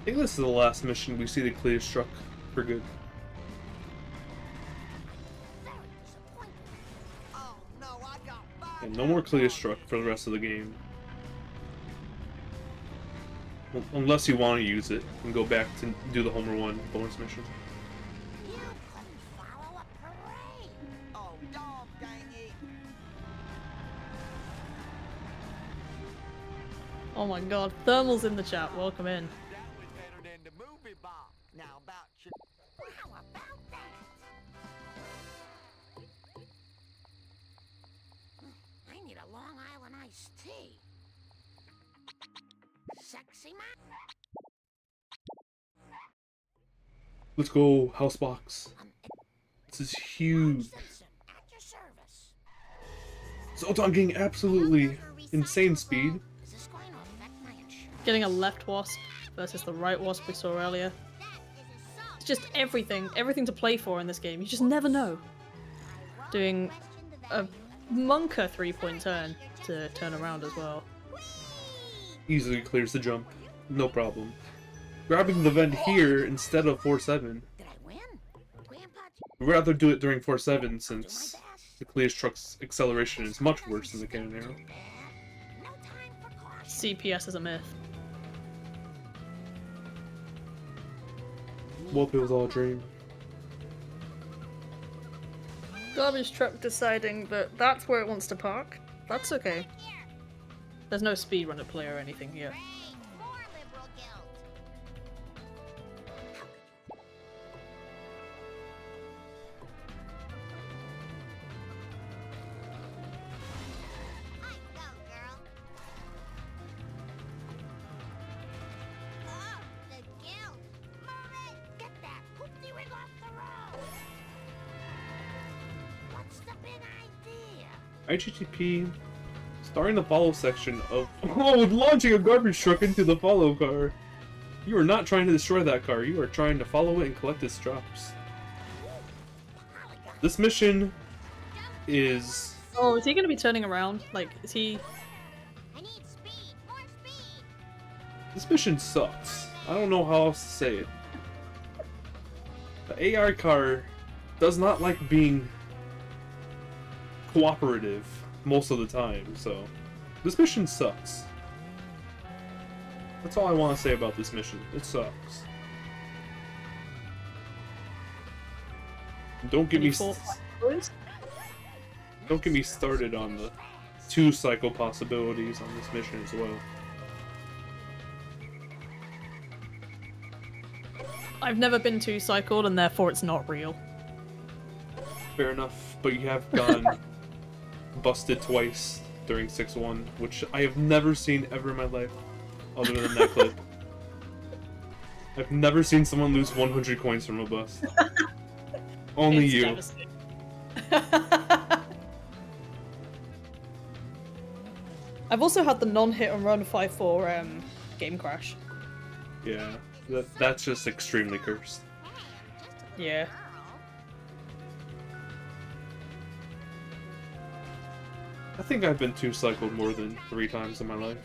S1: I think this is the last mission we see the Cletus truck for good.
S5: Oh no, I got five.
S1: And no more Cletus truck for the rest of the game. Unless you want to use it and go back to do the Homer 1 bonus mission.
S8: You couldn't follow a parade.
S5: Oh, dog, dang it.
S2: Oh my god, Thermal's in the chat, welcome in.
S5: That was better than the movie box. Now about your...
S8: How about that? I need a Long Island iced tea. Sexy man.
S1: Let's go, Housebox. This is huge.
S8: Simpson, at your service.
S1: Zotan getting absolutely insane speed.
S8: Is this going to affect my insurance?
S2: Getting a left wasp versus the right wasp we saw earlier. It's just everything to play for in this game. You just never know. Doing a monker 3-point turn to turn around as well.
S1: Easily clears the jump. No problem. Grabbing the vent here instead of 4-7.
S8: Did I win? Grandpa,
S1: We'd rather do it during 4-7 since The Cleus truck's acceleration is much worse than the Cannon Arrow.
S2: CPS is a myth.
S1: Well, it was all a dream.
S2: Garbage truck deciding that that's where it wants to park. That's okay. There's no speedrun at play or anything here.
S8: More liberal guilt. I go, girl. Oh, the guilt. Move it. Get that poopty wig off the road. What's the big idea?
S1: IGTP starring the follow section of launching a garbage truck into the follow car. You are not trying to destroy that car, you are trying to follow it and collect its drops. This mission is...
S2: Oh, is he gonna be turning around? Like, is he...
S8: I need speed. More speed.
S1: This mission sucks. I don't know how else to say it. The AI car does not like being cooperative most of the time, so this mission sucks. That's all I want to say about this mission. It sucks. Don't get me don't get me started on the 2 cycle possibilities on this mission as well.
S2: I've never been 2-cycled and therefore it's not real.
S1: Fair enough, but you have gone busted twice during 6-1, which I have never seen ever in my life, other than that clip. I've never seen someone lose 100 coins from a bust. Only
S2: It's
S1: you.
S2: devastating. I've also had the non-hit and run 5-4 game crash.
S1: Yeah, that's just extremely cursed.
S2: Yeah.
S1: I think I've been 2-cycled more than 3 times in my life.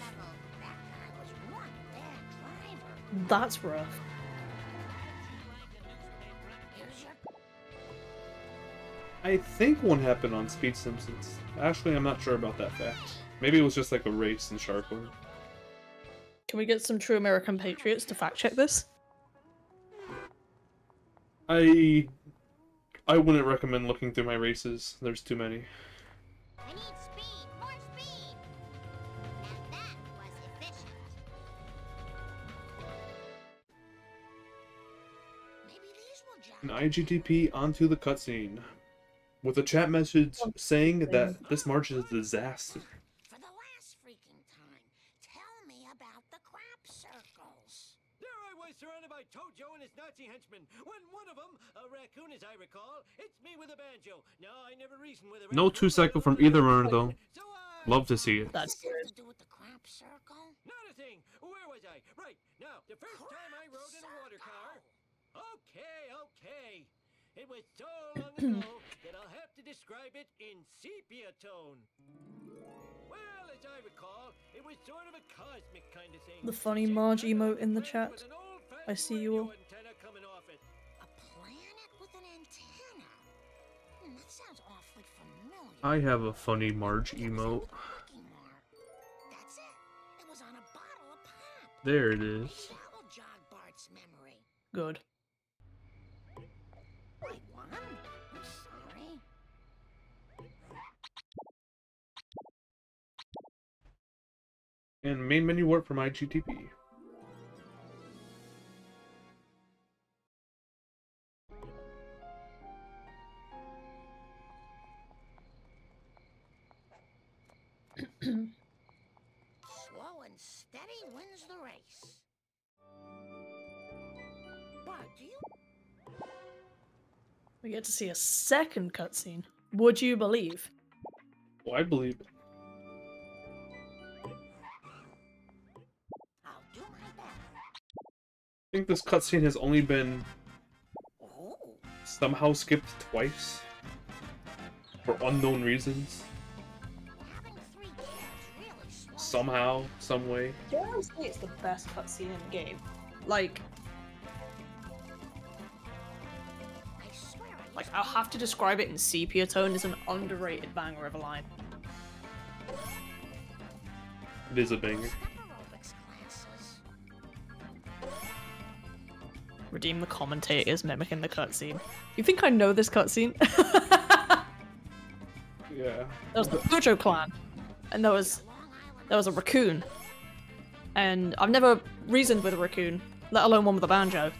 S2: That's rough.
S1: I think one happened on Speed Simpsons. Actually, I'm not sure about that fact. Maybe it was just like a race in Sharkwood.
S2: Can we get some true American patriots to fact check this?
S1: I wouldn't recommend looking through my races. There's too many.
S8: I need speed. More speed. And that was efficient. Maybe these will
S1: An IGTP onto the cutscene, with a chat message saying that this march is a disaster.
S8: For the last freaking time, tell me about the crap circles.
S6: There I was surrounded by Tojo and his Nazi henchmen. When one of them, a raccoon as I recall, hits me with a banjo. Now I never reasoned with a
S1: No
S6: raccoon,
S1: 2-cycle from
S6: but
S1: either runner though.
S6: So
S1: Love to see it.
S2: That's
S8: Does this have
S2: good.
S8: to do with the crap circle?
S6: Not a thing. Where was I? Right. Now, the first time I rode in a water car. Okay. It was so long ago that I'll have to describe it in sepia tone. Well, as I recall, it was sort of a cosmic kind of thing.
S2: The funny
S6: Shaped
S2: Marge
S6: kind of
S2: emote
S6: like
S2: in the
S6: a
S2: chat.
S6: planet with an old-fashioned
S2: I see you all.
S6: radio antenna coming off it.
S8: A planet with an antenna? That sounds awfully familiar.
S1: I have a funny Marge emote.
S8: Pocky mark. That's it. It was on a bottle of pop.
S1: There it is.
S8: That will jog Bart's memory.
S2: Good.
S8: Wait, what? I'm sorry.
S1: And main menu warp from IGTP.
S8: Slow and steady wins the race. Bart, do you?
S2: We get to see a second cutscene. Would you believe?
S1: Well, I believe it.
S8: I'll do my best.
S1: I think this cutscene has only been
S8: Oh,
S1: somehow skipped twice. For unknown reasons.
S8: having 3 kids really slows
S1: Somehow, some way.
S2: Do I always say it's the best cutscene in the game? Like,
S8: I swear I
S2: like, I'll have to describe it in sepia tone, is an underrated banger of a line.
S1: It is a banger.
S2: Redeem the commentators mimicking the cutscene. You think I know this cutscene?
S1: Yeah.
S2: That was the Gojo clan, and there was a raccoon, and I've never reasoned with a raccoon, let alone one with a banjo.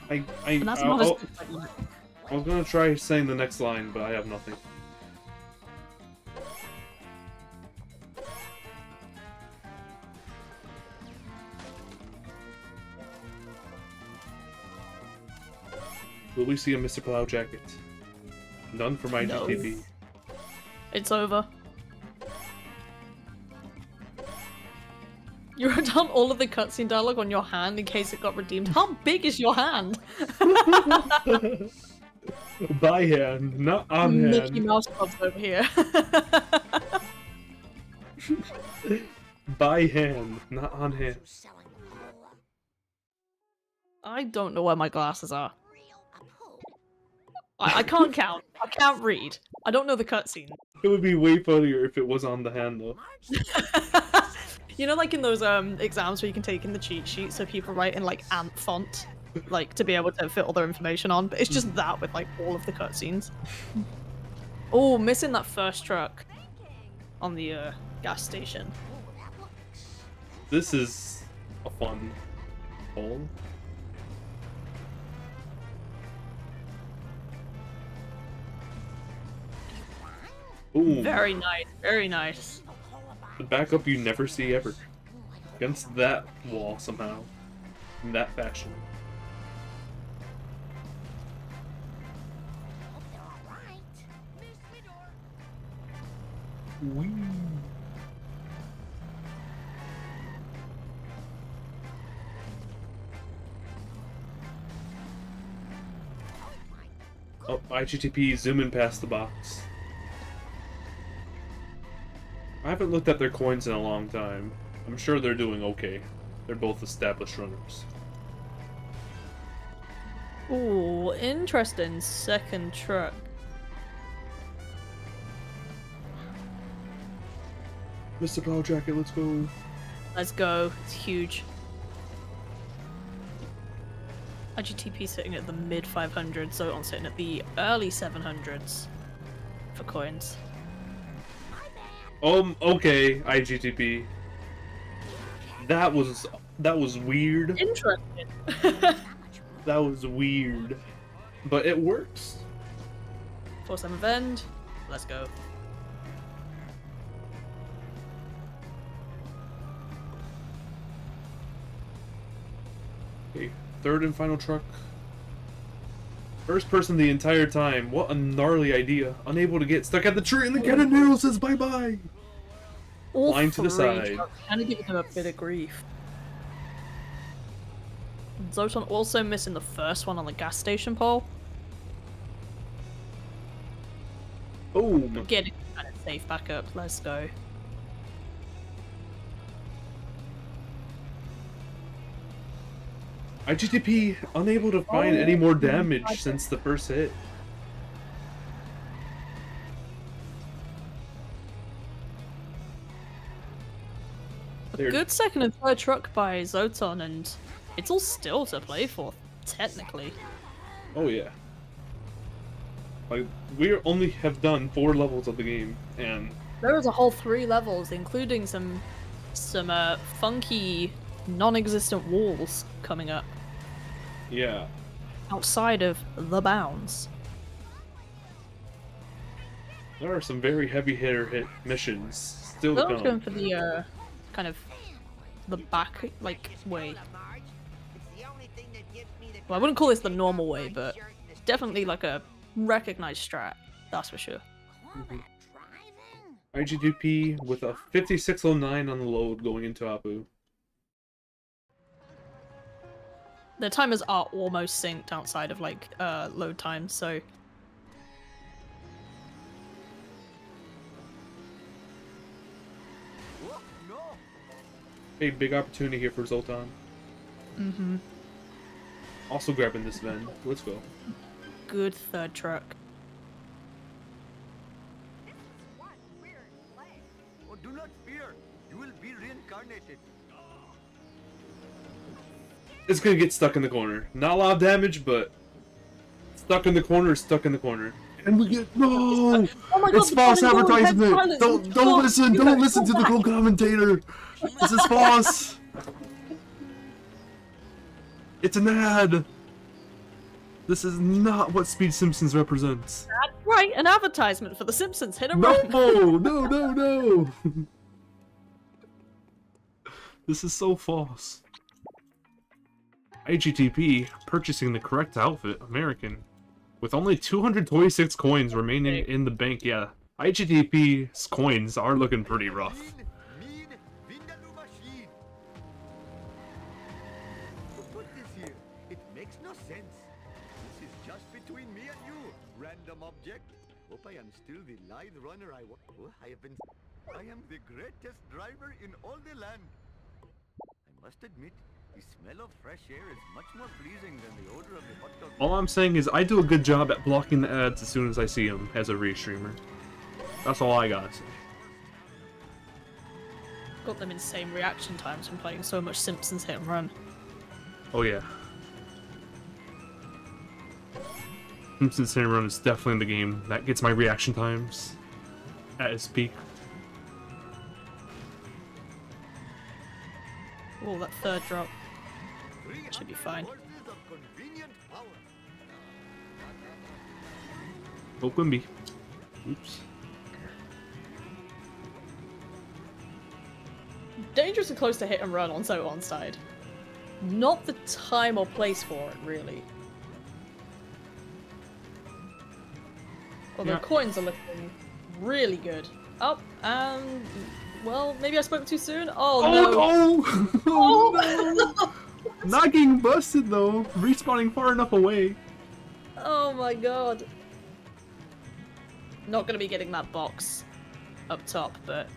S2: And that's not
S1: I was gonna try saying the next line, but I have nothing. Will we see a Mr. Plowjacket? None from IGTV.
S2: No. It's over. You wrote down all of the cutscene dialogue on your hand in case it got redeemed. How big is your hand?
S1: By hand, not on hand.
S2: Mickey Mouse Club's over here.
S1: By hand, not on hand.
S2: I don't know where my glasses are. I can't count. I can't read. I don't know the cutscene.
S1: It would be way funnier if it was on the hand, though.
S2: You know, like in those exams where you can take in the cheat sheet so people write in like ant font, like to be able to fit all their information on, but it's just that with like all of the cutscenes. Oh, missing that first truck on the gas station.
S1: This is a fun hole. Ooh.
S2: Very nice, very nice.
S1: The backup you never see ever. Against that wall somehow. In that fashion. Whee. Oh, IGTP zooming past the box. I haven't looked at their coins in a long time. I'm sure they're doing okay. They're both established runners.
S2: Ooh, interesting second truck.
S1: Mr. Plowjacket, let's go.
S2: Let's go. It's huge. IGTP sitting at the mid 500s, Zoton sitting at the early 700s for coins.
S1: Okay, IGTP. That was weird.
S2: Interesting.
S1: That was weird. But it works.
S2: 4-7 Vend. Let's go.
S1: Okay, third and final truck. First person the entire time. What a gnarly idea. Unable to get stuck at the tree and the cannon narrow says bye-bye. Flying to the side.
S2: Kind of giving him a bit of grief. Zoton also missing the first one on the gas station pole.
S1: Oh.
S2: Getting kind of safe back up. Let's go.
S1: IGTP unable to find any more damage since the first hit.
S2: A good second and third truck by Zoton, and it's all still to play for, technically.
S1: Oh yeah. Like, we only have done 4 levels of the game, and...
S2: There was a whole 3 levels, including some funky, non-existent walls coming up.
S1: Yeah.
S2: Outside of the bounds.
S1: There are some very heavy hitter hit missions still to
S2: I'm
S1: come.
S2: going for the, kind of, the back, like, way. Well, I wouldn't call this the normal way, but definitely like a recognized strat, that's for sure.
S1: IGDP with a 5609 on the load going into Apu.
S2: The timers are almost synced outside of like load time, so
S1: Hey, big opportunity here for Zoltan.
S2: Mm-hmm.
S1: Also grabbing this van. Let's go.
S2: Good third truck.
S5: Oh, do not fear. You will be reincarnated.
S1: It's gonna get stuck in the corner. Not a lot of damage, but stuck in the corner, stuck in the corner. And we get no.
S2: Oh my God,
S1: It's
S2: the
S1: false
S2: fucking Lord,
S1: advertisement.
S2: head silence.
S1: Don't listen. Don't listen to the co-commentator. This is false. It's an ad. This is not what Speed Simpsons represents.
S2: That's right, an advertisement for The Simpsons. Hit 'em
S1: No,
S2: run.
S1: no. This is so false. IGTP purchasing the correct outfit, American, with only 226 coins remaining in the bank. Yeah, IGTP's coins are looking pretty rough.
S5: Mean Vindaloo machine. Who put this here? It makes no sense. This is just between me and you, random object. Hope I am still the lithe runner I was. Oh, I am the greatest driver in all the land. I must admit, the smell of fresh air is much more pleasing than the odor of the hot dog.
S1: All I'm saying is I do a good job at blocking the ads as soon as I see them as a restreamer. That's all I gotta say.
S2: Got them insane reaction times from playing so much Simpsons Hit 'em Run.
S1: Oh yeah. Simpsons Hit 'em Run is definitely the game that gets my reaction times at its peak.
S2: Oh, that third drop. Should be fine.
S5: Horses of convenient power.
S1: Oh, Quimby. Oops.
S2: Dangerously close to Hit 'em Run on so on side. Not the time or place for it, really. Although
S1: Yeah.
S2: coins are looking really good. Up and well, maybe I spoke too soon. Oh no!
S1: Oh no! Not getting busted though. Respawning far enough away.
S2: Oh my god! Not gonna be getting that box up top, but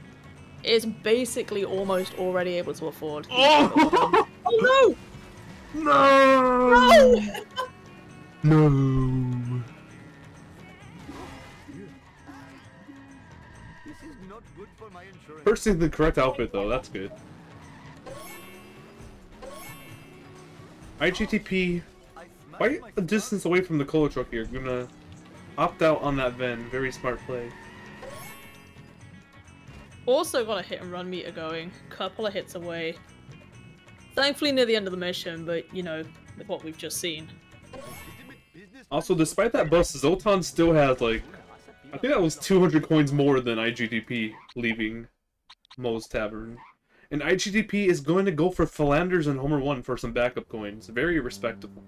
S2: it's basically almost already able to afford.
S1: Oh!
S2: Oh no!
S1: No!
S2: No!
S1: No!
S5: This is not good for my insurance.
S1: Purchasing the correct outfit though, that's good. IGTP,
S5: I smashed
S1: quite
S5: my
S1: a distance away from the cola truck here. Gonna opt out on that Ven. Very smart play.
S2: Also got a hit and run meter going. Couple of hits away. Thankfully near the end of the mission, but you know, with what we've just seen.
S5: legitimate business.
S1: Also, despite that bust, Zoltan still has like, I think that was 200 coins more than IGTP leaving Moe's Tavern. And IGTP is going to go for Philanders and Homer 1 for some backup coins. Very respectable.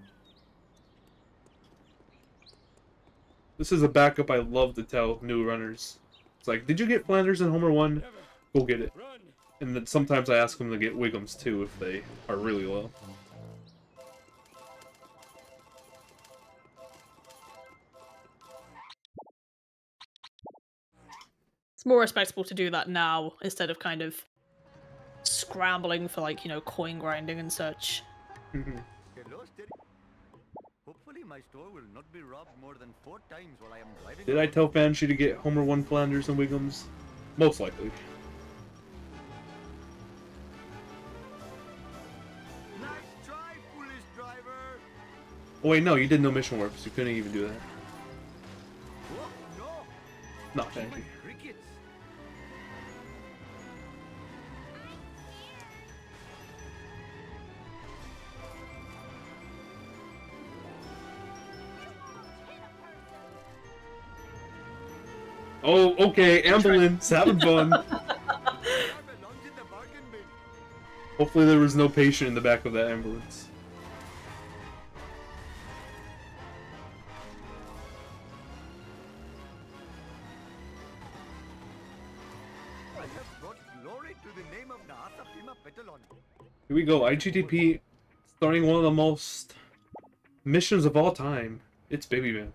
S1: This is a backup I love to tell new runners. It's like, did you get Philanders and Homer 1? Go get it.
S6: Run!
S1: And then sometimes I ask them to get Wiggums too if they are really low.
S2: It's more respectable to do that now instead of kind of scrambling for like, you know, coin grinding and such.
S5: Hello, steady. Hopefully my store will not be robbed more than 4 times while I am driving.
S1: Did I tell Fanshi to get Homer 1 Philanders and Wiggums? Most likely.
S5: Nice try, foolish driver.
S1: Oh wait, no, you did no mission warps. You couldn't even do that.
S5: Oh, no.
S1: Not Fanshi.
S5: Crickets.
S1: Oh, okay, ambulance, having fun.
S5: Car belongs in the bargain bin.
S1: Hopefully there was no patient in the back of that ambulance.
S5: I have brought glory to the name of Naasa Pima Petalon.
S1: Here we go, IGTP starting one of the most missions of all time. It's Baby Man.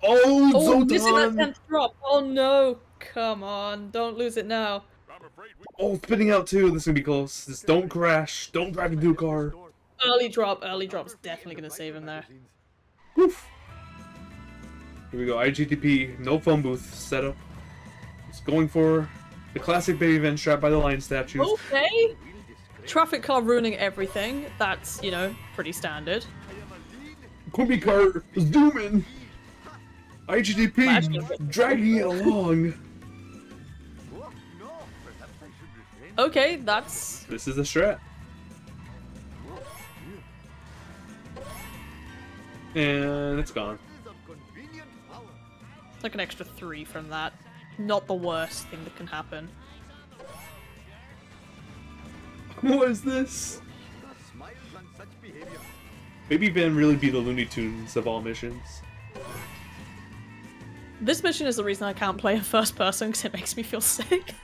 S1: Oh,
S2: Oh, missing that
S1: Zoltan!
S2: 10th drop! Oh no! Come on, don't lose it now.
S1: Oh, spinning out too. This is gonna be close. Just don't crash. Don't drive into a car.
S2: Early drop's definitely gonna save him there.
S1: Woof. Here we go. IGTP. No phone booth setup. Just going for the classic baby van strapped by the lion statues.
S2: Okay. Traffic car ruining everything. That's, you know, pretty standard.
S1: Quimby car zooming. IGTP dragging it along.
S2: Okay, that's...
S1: This is a strat. And it's gone.
S2: like an extra 3 from that. Not the worst thing that can happen.
S1: What is this? Baby Van really be the Looney Tunes of all missions.
S2: This mission is the reason I can't play in first person because it makes me feel sick.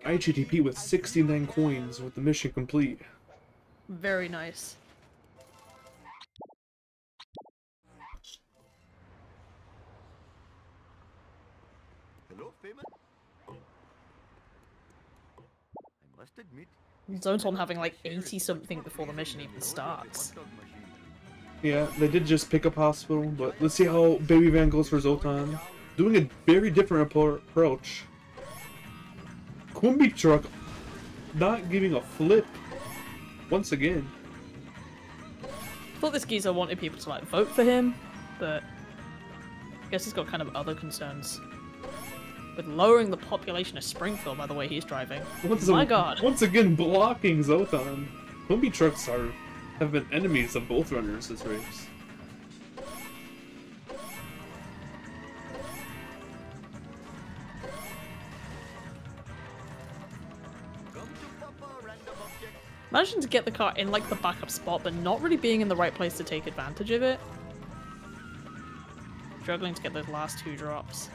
S1: IGTP with 69 coins with the mission complete.
S2: Very nice.
S5: Hello, Feynman? I must admit,
S2: Zonton having like 80 something before the mission even starts.
S1: Yeah, they did just pick up Hospital, but let's see how Baby Van goes for Zotan. Doing a very different approach. Quimby Truck not giving a flip once again.
S2: I thought this geezer wanted people to like vote for him, but I guess he's got kind of other concerns. With lowering the population of Springfield by the way he's driving. My god.
S1: Once again blocking Zotan. Quimby Trucks have been enemies of both runners this race.
S2: Managing to get the car in like the backup spot, but not really being in the right place to take advantage of it. Struggling to get those last 2 drops.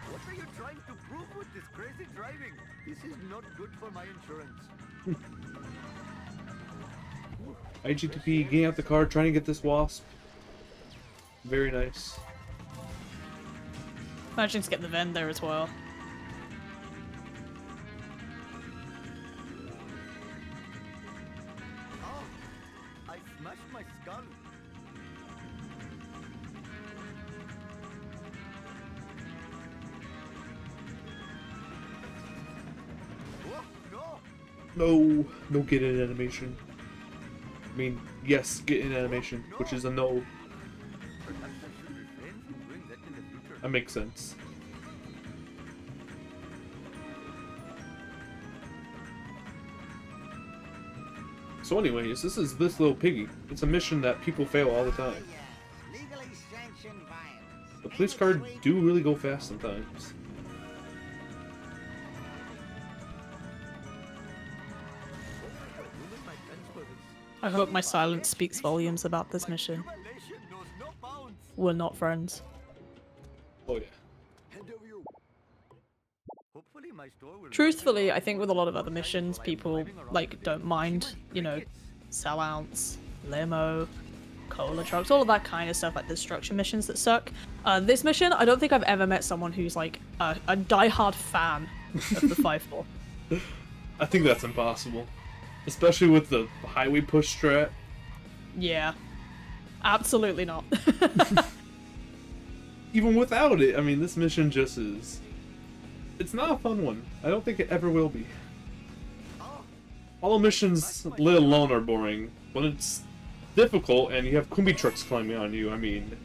S5: what are you trying to prove with this crazy driving? This is not good for my insurance.
S1: IGTP getting out the car, trying to get this Wasp. Very nice.
S2: Managing to get the Ven there as well.
S5: Oh, I smashed my skull. Oh, no!
S1: No get in animation. I mean, yes, get in animation, which is a no.
S5: Perhaps I should refrain from doing that in the future.
S1: That makes sense. So anyways, this is This Little Piggy. It's a mission that people fail all the time.
S7: Legally sanctioned violence.
S1: The police cars do really go fast sometimes.
S2: I hope my silence speaks volumes about this mission.
S5: Humiliation knows no bounds.
S2: We're not friends.
S1: Oh yeah.
S5: Hand over your... Hopefully my store will...
S2: Truthfully, I think with a lot of other missions, people like don't mind, you know, sellouts, limo, cola trucks, all of that kind of stuff, like destruction missions that suck. This mission, I don't think I've ever met someone who's like a die-hard fan of the 5-4.
S1: I think that's impossible. Especially with the highway push strat.
S2: Yeah, absolutely not.
S1: Even without it, I mean, this mission just is... It's not a fun one. I don't think it ever will be. All missions, let alone, are boring. When it's difficult and you have Quimby trucks climbing on you, I mean...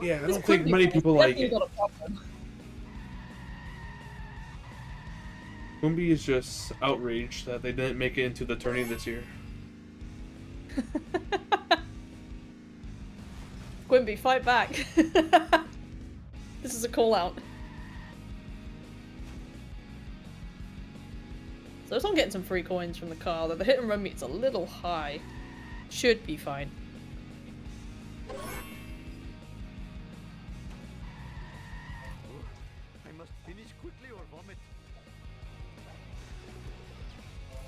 S1: Yeah, I don't think many people like it. Quimby is just outraged that they didn't make it into the tourney this year.
S2: Quimby, fight back. This is a call out. So I'm getting some free coins from the car, though the hit and run meter's a little high. Should be fine.
S5: I must finish quickly or vomit.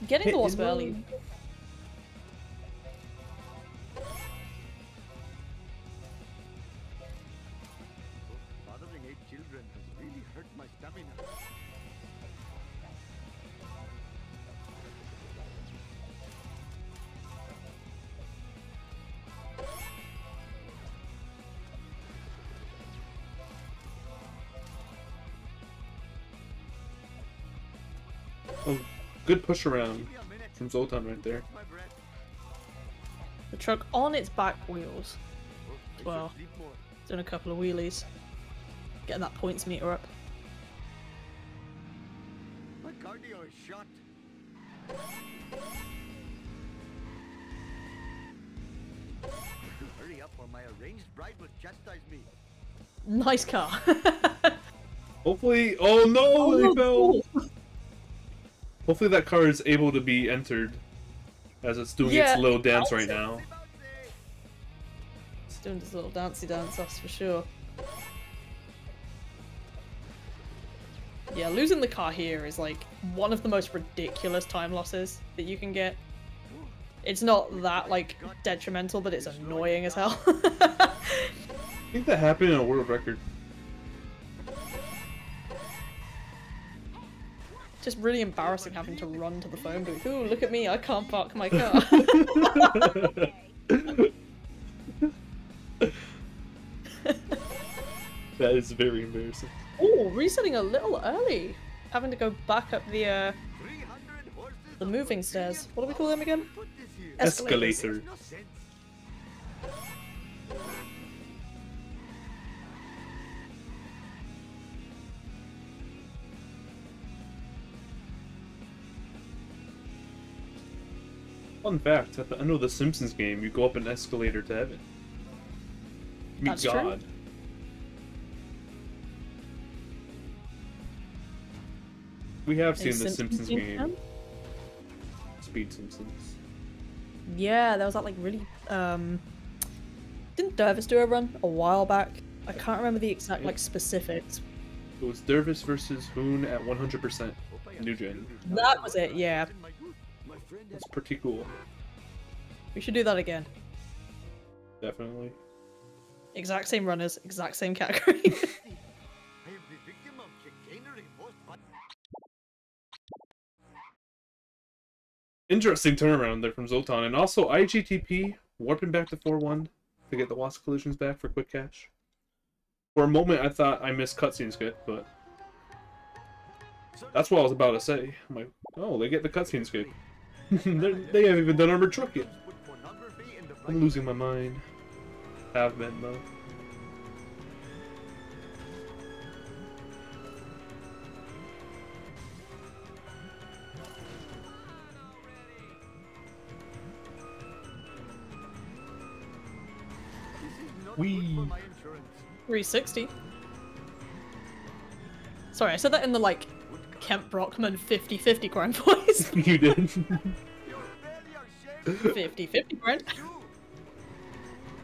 S2: Getting the
S1: Hit
S2: Wasp
S1: and
S2: early.
S1: run. Oh, good push around from Zoltan right there.
S2: The truck on its back wheels as well. Doing a couple of wheelies. Getting that points meter up.
S5: My cardio is shot. Hurry up or my arranged bride will chastise me.
S2: Nice car.
S1: Hopefully, oh no,
S2: Oh,
S1: they
S2: no,
S1: fell.
S2: cool.
S1: Hopefully that car is able to be entered as it's doing
S2: Yeah,
S1: its little dance
S2: I'll
S1: right
S2: say-
S1: now.
S2: It's doing this little dancey dance, that's for sure. Yeah, losing the car here is like one of the most ridiculous time losses that you can get. It's not that like detrimental, but it's annoying as hell.
S1: I think that happened in a world record.
S2: Just really embarrassing having to run to the phone booth. Ooh, look at me, I can't park my car.
S1: That is very embarrassing.
S2: Ooh, resetting a little early. Having to go back up the moving stairs. What do we call them again? Escalators.
S1: Escalator. Fun fact, at the end of the Simpsons game, you go up an escalator to heaven. Meet
S2: That's true.
S1: God. We have seen the Simpsons game. Speed Simpsons.
S2: Yeah, there was that like really didn't Dervis do a run a while back? I can't remember the exact like specifics.
S1: It was Dervis versus Hoon at 100% New Gen.
S2: That was it, yeah.
S1: That's pretty cool.
S2: We should do that again.
S1: Definitely.
S2: Exact same runners, exact same category.
S5: I am the victim of chicanery most but
S1: Interesting turnaround there from Zoltan. And also IGTP warping back to 4-1 to get the Wasp collisions back for quick cash. For a moment I thought I missed cutscene skip, but that's what I was about to say. I'm like, oh, they get the cutscene skip. They haven't even done Armored Truck yet. I'm losing my mind. Have been, though. Wee.
S2: 360. Sorry, I said that in the like Kent Brockman 50-50 grand voice.
S1: You did.
S2: 50-50 grand.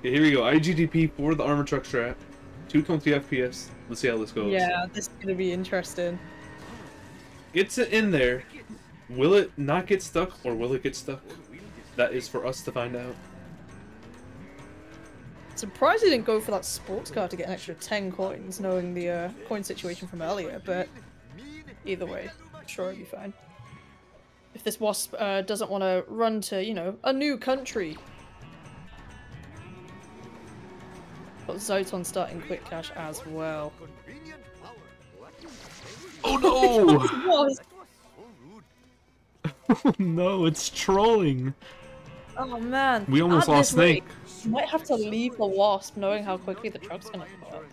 S1: Okay, here we go. IGDP for the Armored Truck strat. 220 FPS. Let's see how this goes.
S2: Yeah, this is gonna be interesting.
S1: Gets it in there. Will it not get stuck, or will it get stuck? That is for us to find out.
S2: Surprised he didn't go for that sports car to get an extra 10 coins, knowing the coin situation from earlier, but either way, I'm sure it'll be fine. If this Wasp doesn't want to run to, you know, a new country. Got Zoton starting quick cash as well.
S1: Oh no!
S2: Was.
S1: Oh no, it's trolling.
S2: Oh man.
S1: We almost
S2: At
S1: lost
S2: this rate,
S1: Snake.
S2: you might have to leave the Wasp knowing how quickly the truck's gonna go up.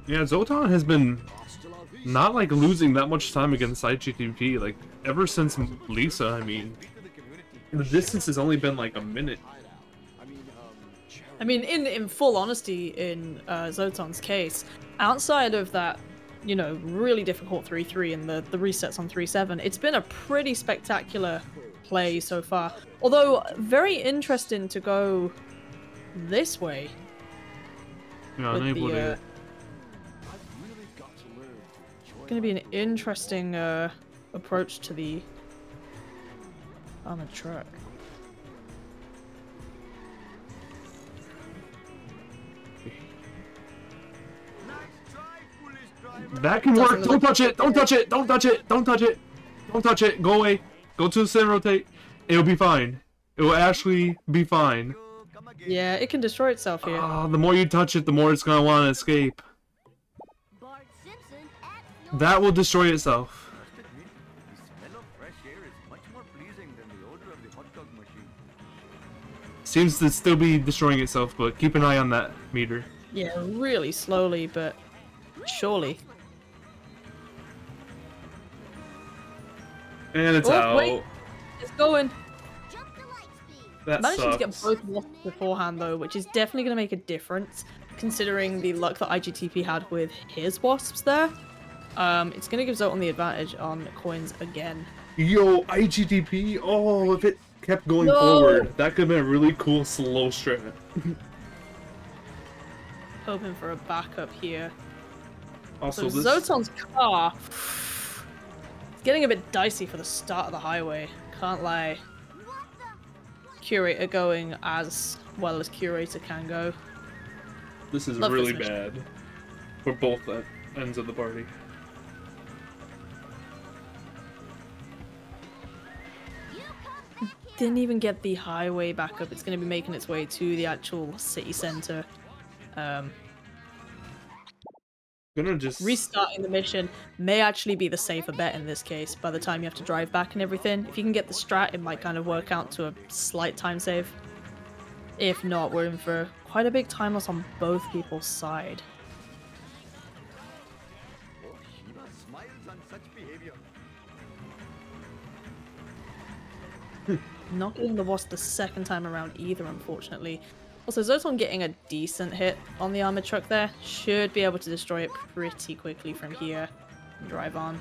S1: Yeah, Zotan has been not like losing that much time against IGTP. Like ever since Lisa, I mean, the distance has only been like a minute.
S2: I mean, in full honesty, in Zotan's case, outside of that, you know, really difficult 3-3 and the resets on 3-7, it's been a pretty spectacular play so far. Although, very interesting to go this way.
S1: Yeah,
S2: with
S1: unable
S2: the,
S1: to.
S2: Going to be an interesting approach to the armored truck.
S1: That can work. Don't touch it. Don't touch it. Don't touch it. Don't touch it. Don't touch it. Go away. Go to the center rotate. It'll be fine. It will actually be fine.
S2: Yeah, it can destroy itself here.
S1: The more you touch it, the more it's gonna want to escape.
S8: Bart Simpson at
S1: That will destroy itself.
S5: Must admit, the smell of fresh air is much more pleasing than the odor of the hot dog machine.
S1: Seems to still be destroying itself, but keep an eye on that meter.
S2: Yeah, really slowly, but surely.
S1: And it's
S2: Oh,
S1: out.
S2: wait. It's going.
S8: Jump to light speed.
S1: That
S2: Managing to get
S1: sucks.
S2: both wasps beforehand though, which is definitely going to make a difference, considering the luck that IGTP had with his wasps there. It's going to give Zoton the advantage on coins again.
S1: Yo, IGDP. Oh, if it kept going
S2: No.
S1: forward, that could have been a really cool slow strat.
S2: Hoping for a backup here.
S1: Also,
S2: So
S1: this.
S2: Zoton's car. It's getting a bit dicey for the start of the highway. Can't lie. Curator going as well as Curator can go.
S1: This is
S2: Love this
S1: really
S2: mission.
S1: bad for both ends of the party.
S2: Didn't even get the highway back up. It's going to be making its way to the actual city center.
S1: Gonna just
S2: Restarting the mission may actually be the safer bet in this case. By the time you have to drive back and everything, if you can get the strat, it might kind of work out to a slight time save. If not, we're in for quite a big time loss on both people's side.
S5: Oh, Shiva smiles on such behavior.
S2: Not getting the wasp the second time around either, unfortunately. Also, Zoton getting a decent hit on the armored truck there. Should be able to destroy it pretty quickly from here. Drive on.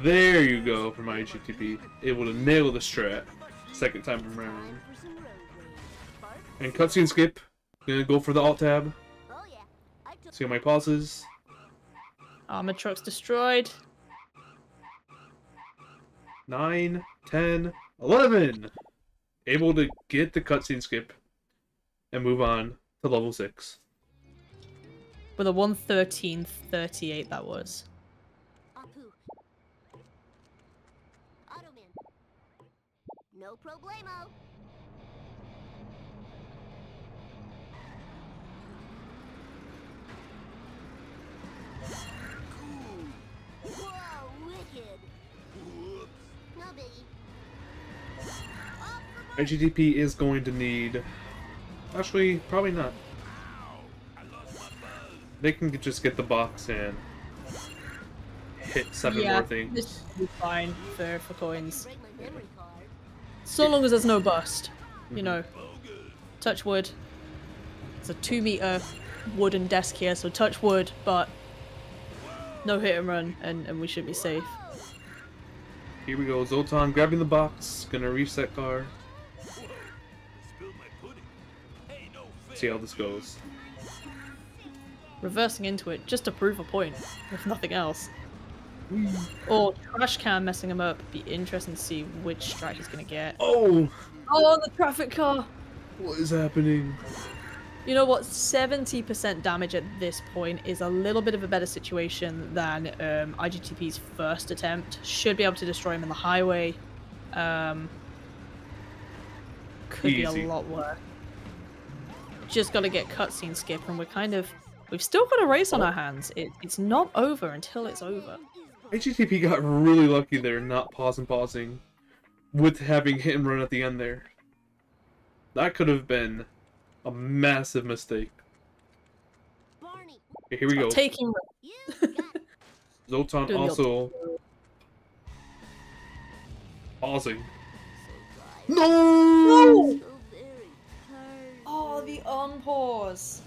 S1: there you go from IGTP. Able to nail the strat second time around. And cutscene skip. Gonna go for the alt tab.
S8: Oh yeah, I took
S1: See my pauses.
S2: Armored truck's destroyed.
S1: 9, 10, 11. Able to get the cutscene skip and move on to level 6.
S2: With a 1:13:38 that was.
S8: Apu. Automan. No problemo. Whoa, wicked. No biggie. Off for
S1: IGDP is going to need... Actually, probably not. They can just get the box and hit 7 more things.
S2: This should be fine for coins.
S8: break my memory card.
S2: So long as there's no bust. You know. Touch wood. It's a 2-meter wooden desk here, so touch wood, but no hit and run, and we should be safe.
S1: Here we go, Zoton grabbing the box, gonna reset car. See how this goes.
S2: Reversing into it just to prove a point, if nothing else. Or trash can messing him up. Be interesting to see which strike he's gonna get.
S1: Oh!
S2: Oh, the traffic car!
S1: What is happening?
S2: You know what? 70% damage at this point is a little bit of a better situation than IGTP's first attempt. Should be able to destroy him in the highway. Could be
S1: Easy.
S2: a lot worse. Just got to get cutscene skip, and we've still got a race on our hands. It's not over until it's over.
S1: IGTP got really lucky there, not pausing with having hit and run at the end there. That could have been a massive mistake.
S8: Barney,
S1: Okay, here we go.
S2: Taking
S8: you got it.
S1: Zoton
S2: Doing the
S1: also pausing. No!
S2: No!
S8: So very tired.
S2: Oh, the unpause.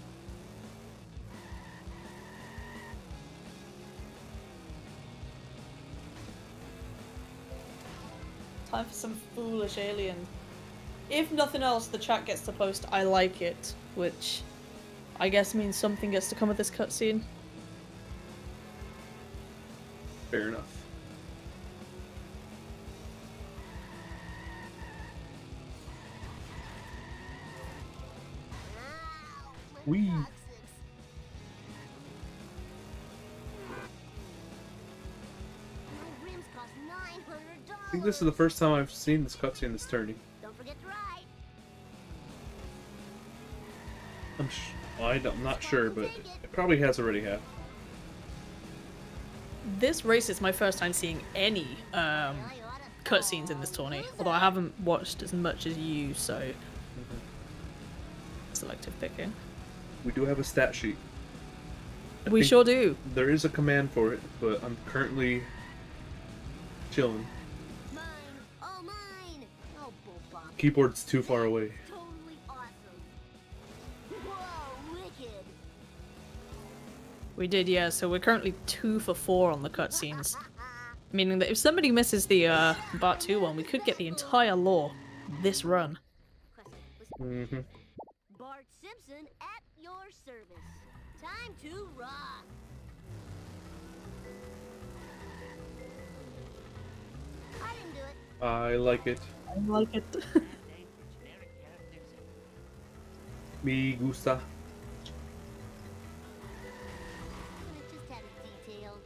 S2: Time for some foolish aliens. If nothing else, the chat gets to post "I like it," which I guess means something gets to come with this cutscene.
S1: Fair enough.
S8: Ow, my
S1: Wee.
S8: coccyx. My rims cost $900.
S1: I think this is the first time I've seen this cutscene this turny.
S8: Don't forget to ride.
S1: I'm not sure, but it probably has already happened.
S2: this race is my first time seeing any cutscenes in this tourney, although I haven't watched as much as you, so selective picking.
S1: We do have a stat sheet.
S2: We sure do.
S1: There is a command for it, but I'm currently chilling.
S8: Mine, all mine. Oh, Bullbop.
S1: Keyboard's too far away.
S8: Totally awesome. Whoa, wicked.
S2: We did, yeah, so we're currently 2 for 4 on the cutscenes. Meaning that if somebody misses the Part 2 one, we could get the entire lore this run.
S1: Mm-hmm.
S8: Bart Simpson at your service. Time to rock. I didn't do it.
S1: I like it.
S2: I like it.
S1: Me gusta.
S8: Could've just had a detail.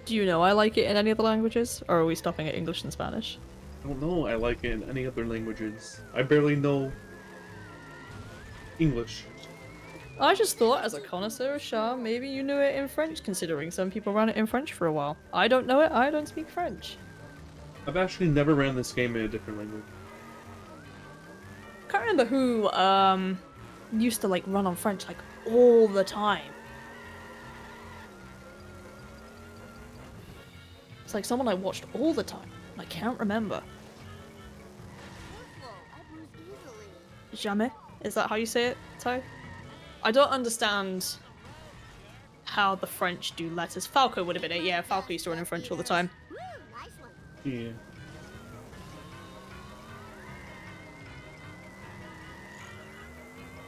S2: Do you know I like it in any other languages? Or are we stopping at English and Spanish?
S1: I don't know. I like it in any other languages. I barely know English.
S2: I just thought, as a connoisseur, Shah, maybe you knew it in French, considering some people ran it in French for a while. I don't know it, I don't speak French.
S1: I've actually never ran this game in a different language.
S2: I can't remember who used to like run on French like all the time. It's like someone I watched all the time. I can't remember.
S8: Careful, I bruise easily.
S2: Jamais? Is that how you say it, Ty? I don't understand how the French do letters. Falco would have been it. Yeah, Falco used to run in French all the time.
S8: Woo, nice one.
S1: Yeah.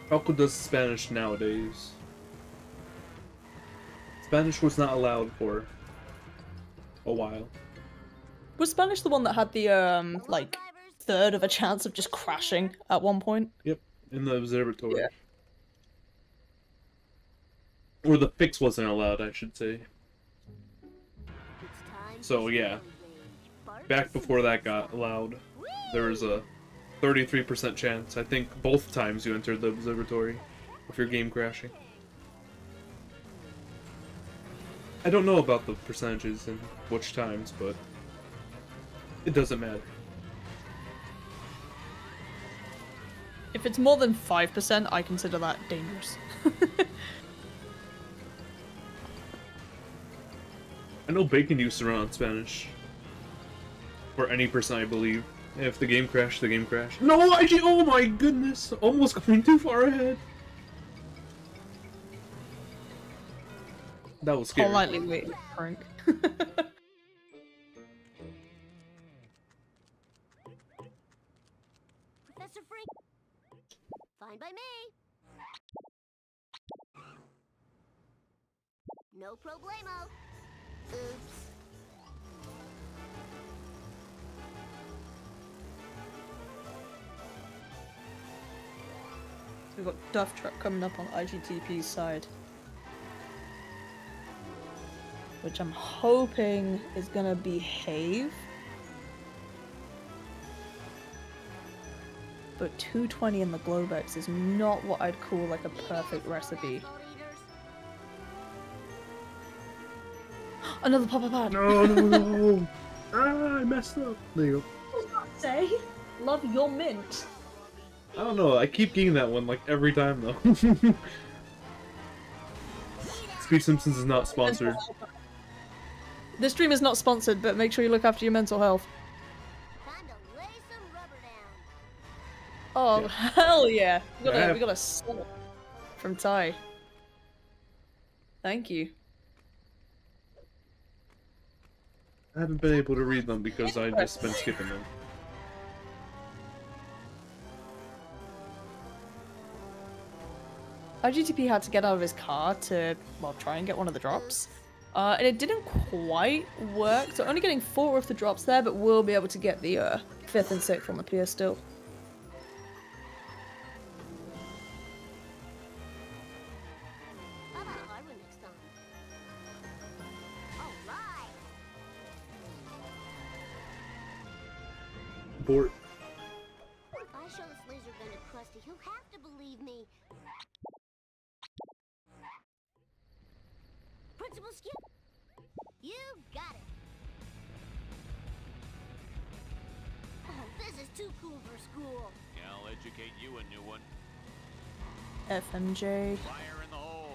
S1: Falco does Spanish nowadays. Spanish was not allowed for a while.
S2: Was Spanish the one that had the like third of a chance of just crashing at one point?
S1: Yep, in the observatory.
S2: Yeah.
S1: Or the fix wasn't allowed, I should say.
S8: It's time
S1: So
S8: to
S1: yeah,
S8: Bart
S1: back before that got allowed, there was a 33% chance. I think both times you entered the observatory of your game crashing. I don't know about the percentages and which times, but it doesn't matter.
S2: If it's more than 5%, I consider that dangerous.
S1: I know Bacon used to run on Spanish. For any person, I believe. If the game crashed, the game crashed. No, IG! Oh my goodness! Almost going too far ahead. That was scary.
S2: Politely waiting, Frank.
S8: Professor Frank. Fine by me. No problemo. Oops.
S2: We've got Duff Truck coming up on IGTP's side. Which I'm hoping is gonna behave. But 220 in the Globex is not what I'd call like a perfect recipe. Another Papa Pad!
S1: No, no, no! Ah, I messed up. There you go.
S2: Say, love your mint.
S1: I don't know, I keep getting that one like every time though. Speed Simpsons is not sponsored.
S2: This stream is not sponsored, but make sure you look after your mental health.
S8: Time to lay some rubber down.
S2: Oh,
S1: Yeah.
S2: hell yeah! We
S1: Yeah.
S2: got a slap from Ty. Thank you.
S1: I haven't been able to read them because I've just been skipping them.
S2: IGTP had to get out of his car to, well, try and get one of the drops. And it didn't quite work, so only getting 4 of the drops there, but we'll be able to get the 5th and 6th on the pier still.
S8: How about a hard one next time? All right.
S1: Bort.
S8: If I show this laser gun to Krusty, he'll have to believe me. Principal Skip. You got it. Oh, this is too cool for school.
S6: I'll educate you a new one.
S2: FMJ.
S6: Fire in the hole.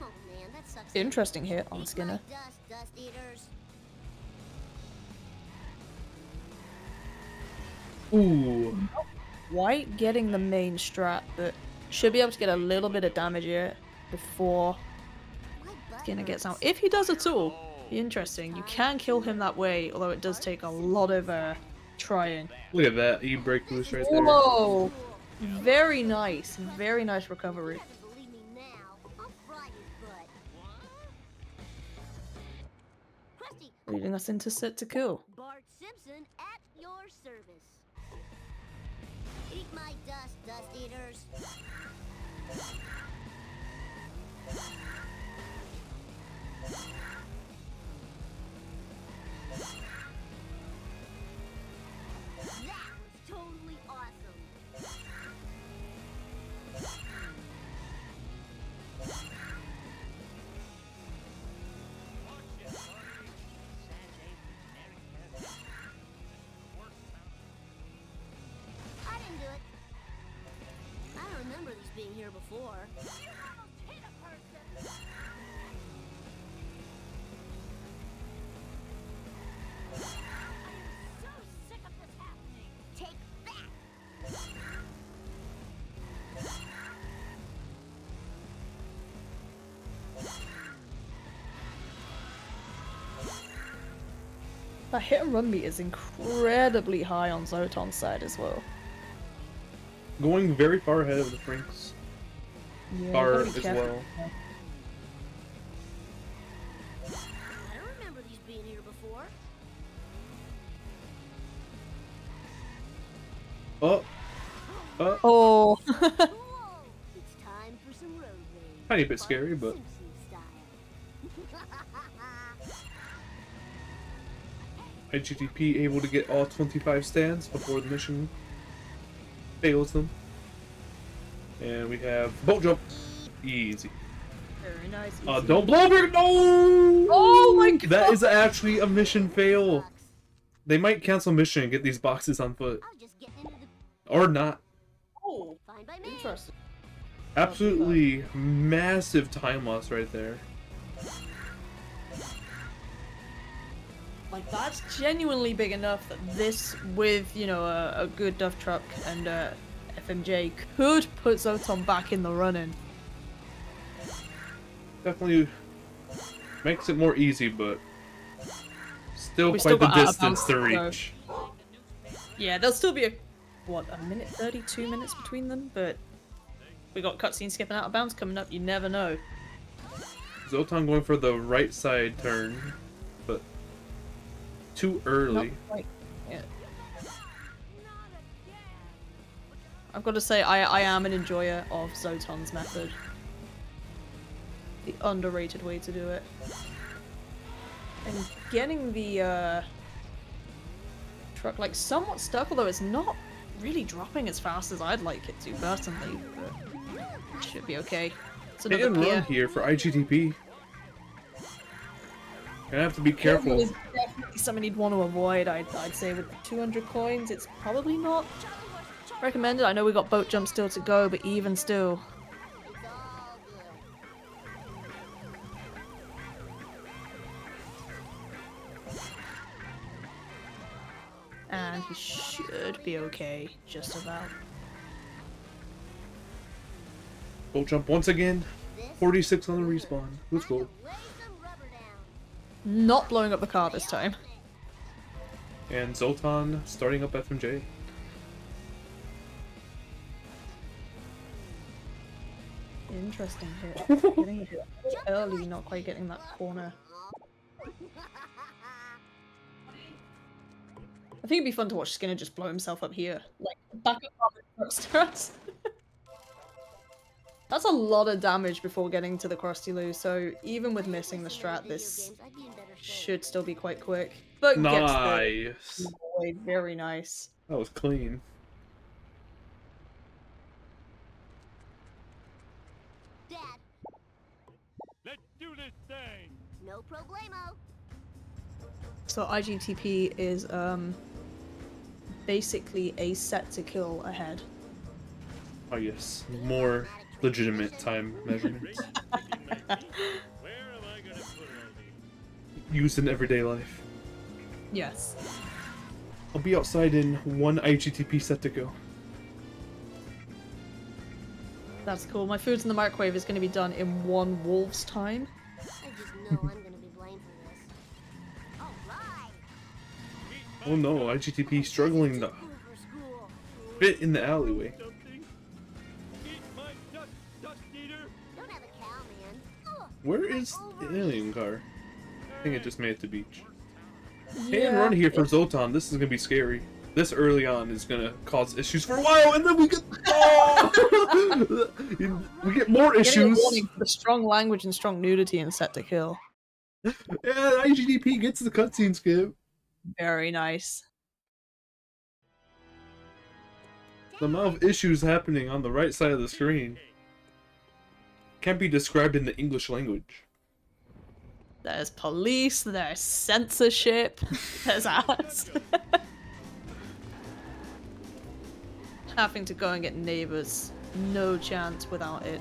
S8: Oh man, that sucks.
S2: Interesting hit on
S8: Eat
S2: Skinner.
S8: my dust eaters.
S1: Ooh.
S2: White getting the main strat, but should be able to get a little bit of damage here before
S8: My butt
S2: Skinner gets out.
S8: hurts.
S2: If he does at all, be interesting. You can kill him that way, although it does take a lot of trying.
S1: Look at that e-brake boost right there.
S2: Whoa! Very nice recovery.
S8: Doesn't believe me now. I'll fry his butt. Krusty,
S2: Leading us into set to kill.
S8: Bart Simpson at your service. Eat my dust eaters. That was totally awesome. I didn't do it. I don't remember these being here before. You almost hit a person. I am so sick of this happening. Take that.
S2: That hit and run meter is incredibly high on Zoton's side as well.
S1: Going very far ahead of the Franks.
S2: Yeah,
S1: Bar
S2: gotta be
S1: as
S2: careful.
S1: well.
S8: I don't remember these being here before.
S1: Oh.
S2: Oh,
S8: Cool. It's time for some road rage.
S1: Tiny bit scary, but
S8: Simpson style.
S1: IGTP able to get all 25 stands before the mission fails them. And we have boat jump. Easy.
S2: very nice.
S1: Don't blow over! No!
S2: Oh my god!
S1: That is actually a mission fail. They might cancel mission and get these boxes on foot.
S8: I'll just get into the
S1: Or not.
S2: Oh,
S8: fine by me.
S2: interesting.
S1: Absolutely massive time loss right there.
S2: Like, that's genuinely big enough that this, with, you know, a good Duff truck and FMJ, could put Zoton back in the running.
S1: Definitely makes it more easy, but still
S2: We
S1: quite
S2: still
S1: the
S2: got out of
S1: distance
S2: bounds
S1: to
S2: to go.
S1: reach.
S2: Yeah, there'll still be a minute 32 minutes between them, but we got cutscene skipping out of bounds coming up, you never know.
S1: Zoton going for the right side turn, but too early.
S2: Not quite yet. I've got to say, I am an enjoyer of Zoton's method. The underrated way to do it. And getting the truck like somewhat stuck, although it's not really dropping as fast as I'd like it to personally, but it should be okay. It's
S1: Hit
S2: another
S1: and
S2: pier.
S1: run here for IGTP. Gonna have to be careful.
S2: It's definitely something you'd want to avoid, I'd say. With the 200 coins, it's probably not recommended. I know we got boat jump still to go, but even still.
S8: It's all good.
S2: And he should be okay, just about.
S1: Boat jump once again. 46 on the respawn. Let's go.
S8: Lay some rubber down.
S2: Not blowing up the car this time.
S1: And Zoton starting up FMJ.
S2: Interesting hit. Getting it early, not quite getting that corner. I think it'd be fun to watch Skinner just blow himself up here. Like, back up on the truck struts. That's a lot of damage before getting to the Krusty Loo, so even with missing the strat, this
S8: I'd be in better shape.
S2: should still be quite quick. But gets the
S1: Nice.
S2: void, very nice.
S1: That was clean.
S8: Dad,
S6: Let's do this thing.
S8: No problemo.
S2: So IGTP is basically a set to kill ahead.
S1: Oh yes, more legitimate time measurements used in everyday life.
S2: Yes.
S1: I'll be outside in 1 IGTP set to go.
S2: That's cool. My food's in the microwave is going to be done in 1 wolf's time.
S8: I just know I'm gonna be blamed for this. Alright.
S1: Oh no, IGTP struggling to fit in the alleyway.
S8: Don't have a cow, man. Oh,
S1: Where is the alien car? I think it just made it to beach. Hey,
S2: Yeah,
S1: and run here for Zotan. This is gonna be scary. This early on is gonna cause issues for a while, and then we get we get more
S2: Getting a
S1: issues.
S2: warning for strong language and strong nudity in set to kill.
S1: Yeah, IGDP gets the cutscene skip.
S2: Very nice.
S1: The amount of issues happening on the right side of the screen can't be described in the English language.
S2: There's police, there's censorship, there's ads. Having to go and get neighbors, no chance without it.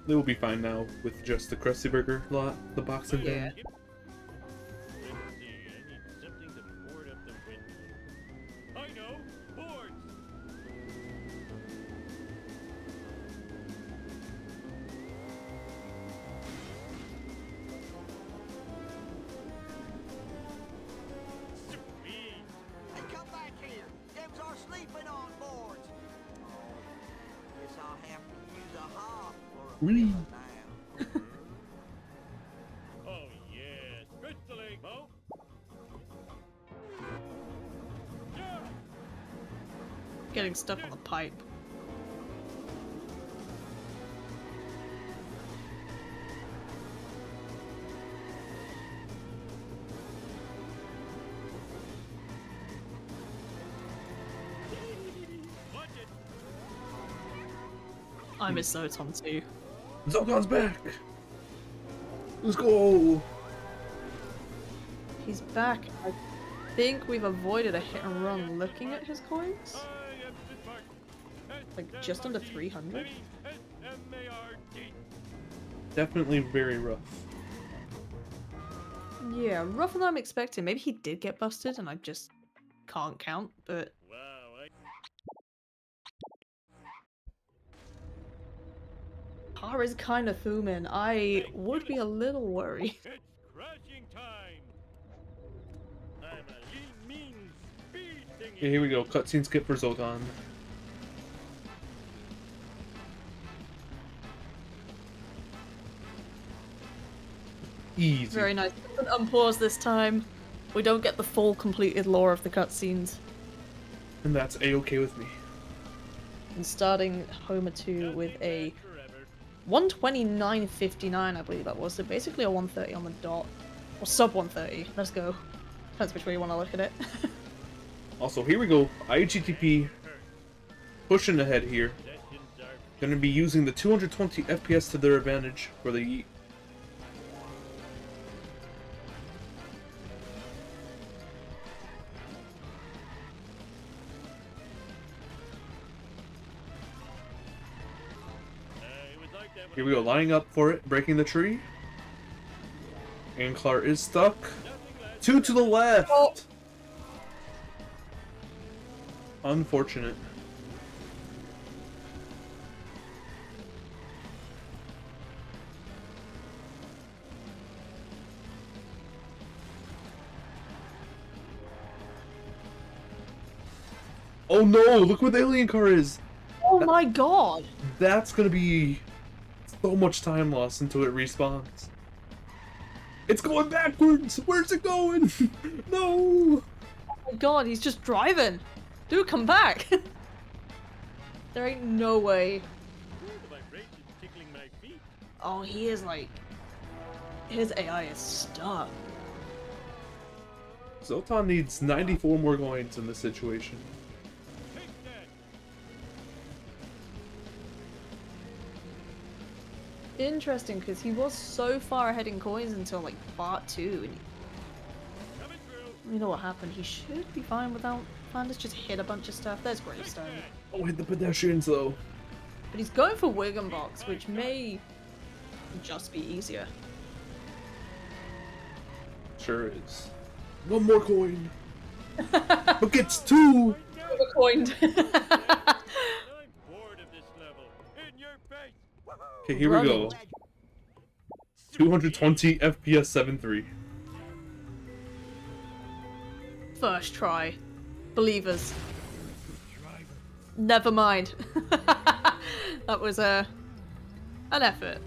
S1: They will be fine now with just the Krusty Burger lot, the box and
S2: Yeah.
S1: bin.
S5: Hey, come back here. Devs are sleeping on boards. Guess I'll have to use a hop for a
S1: Whee!
S5: bit now.
S6: Oh yes, crystalline, oh.
S2: Getting stuck on the pipe. I miss Zotan too.
S1: Zotan's back! Let's go!
S2: He's back. I think we've avoided a hit and run looking at his coins. Like just under 300.
S1: Definitely very rough.
S2: Yeah, rougher than I'm expecting. Maybe he did get busted and I just can't count, but car is kind of thumbing. I would be a little worried.
S6: It's crashing time. I'm a lean, mean speed thingy.
S1: Okay, here we go. Cutscene skip for Zotan. Easy.
S2: Very nice. Unpause this time. We don't get the full completed lore of the cutscenes.
S1: And that's a-okay with me.
S2: And starting Homer 2 with a 129.59, I believe that was. So basically a 130 on the dot. Or sub 130. Let's go. Depends which way you want to look at it.
S1: Also, here we go. IGTP pushing ahead here. Gonna be using the 220 FPS to their advantage for the yeet. Here we go, lining up for it, breaking the tree. And Clark is stuck. 2 to the left!
S2: Oh.
S1: Unfortunate. Oh no, look where the alien car is!
S2: Oh my god!
S1: That's gonna be so much time lost until it respawns. It's going backwards! Where's it going? No!
S2: Oh my god, he's just driving! Dude, come back! There ain't no way.
S6: The vibration's tickling my feet.
S2: Oh, he is like... His AI is stuck.
S1: Zotan needs 94 more coins in this situation.
S6: Take that.
S2: interesting because he was so far ahead in coins until like part 2. And you know what happened? He should be fine without Flanders. Just hit a bunch of stuff. There's Gravestone.
S1: Oh, hit the pedestrians though.
S2: But he's going for Wigan Box, which may just be easier.
S1: Sure is. One more coin. Look, it's 2.
S2: Coined.
S1: Okay, here we go. 220 FPS 7.3.
S2: First try. Believers. Never mind. That was an effort.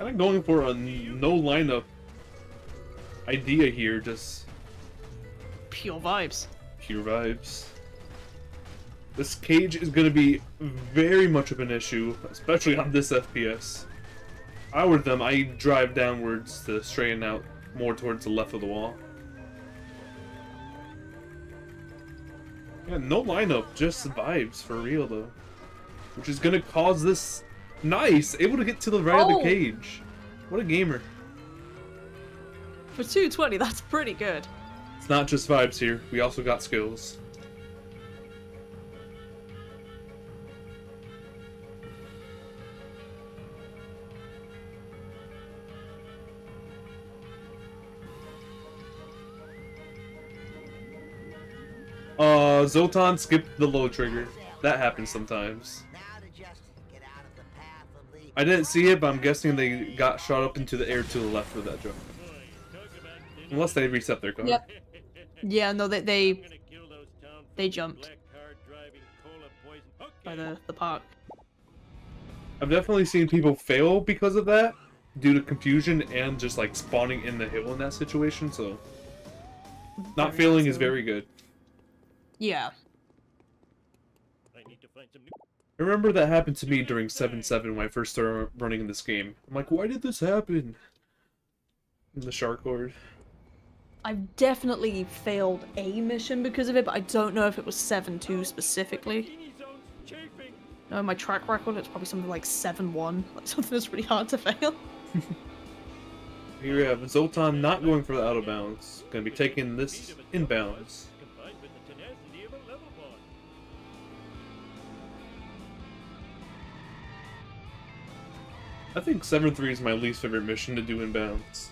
S1: I'm going for a no lineup idea here, just
S2: Pure vibes.
S1: pure vibes. This cage is going to be very much of an issue, especially on this FPS. If I were them, I drive downwards to straighten out more towards the left of the wall. Yeah, no lineup, just vibes for real though. Which is gonna cause this nice, able to get to the right of the cage. What a gamer.
S2: For 220, that's pretty good.
S1: It's not just vibes here, we also got skills. Zoltan skipped the low trigger. That happens sometimes. I didn't see it, but I'm guessing they got shot up into the air to the left of that jump. Unless they reset their car.
S2: Yep. Yeah, no, they jumped by the park.
S1: I've definitely seen people fail because of that, due to confusion and just like spawning in the hill in that situation, so not failing is very good.
S2: Yeah.
S1: I remember that happened to me during 7-7 when I first started running in this game. I'm like, why did this happen? In the shark horde.
S2: I've definitely failed a mission because of it, but I don't know if it was 7-2 specifically. No, my track record, it's probably something like 7-1, like something that's really hard to fail.
S1: Here we have Zoltan not going for the out of bounds. Gonna be taking this inbounds. I think 7-3 is my least favorite mission to do inbounds.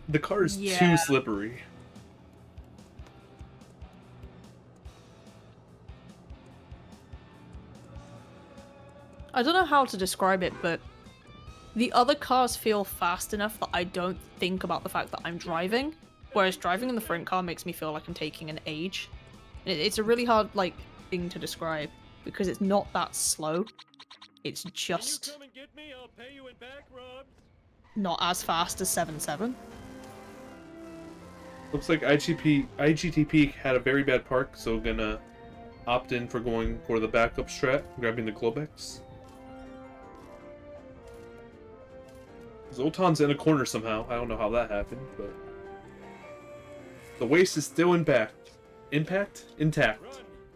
S1: The car is too slippery.
S2: I don't know how to describe it, but the other cars feel fast enough that I don't think about the fact that I'm driving, whereas driving in the front car makes me feel like I'm taking an age. It's a really hard thing to describe because it's not that slow. It's just not as fast as 7-7.
S1: Looks like IGTP had a very bad park, so gonna opt in for going for the backup strat, grabbing the Globex. Zoltan's in a corner somehow. I don't know how that happened, but the waist is still intact. Intact.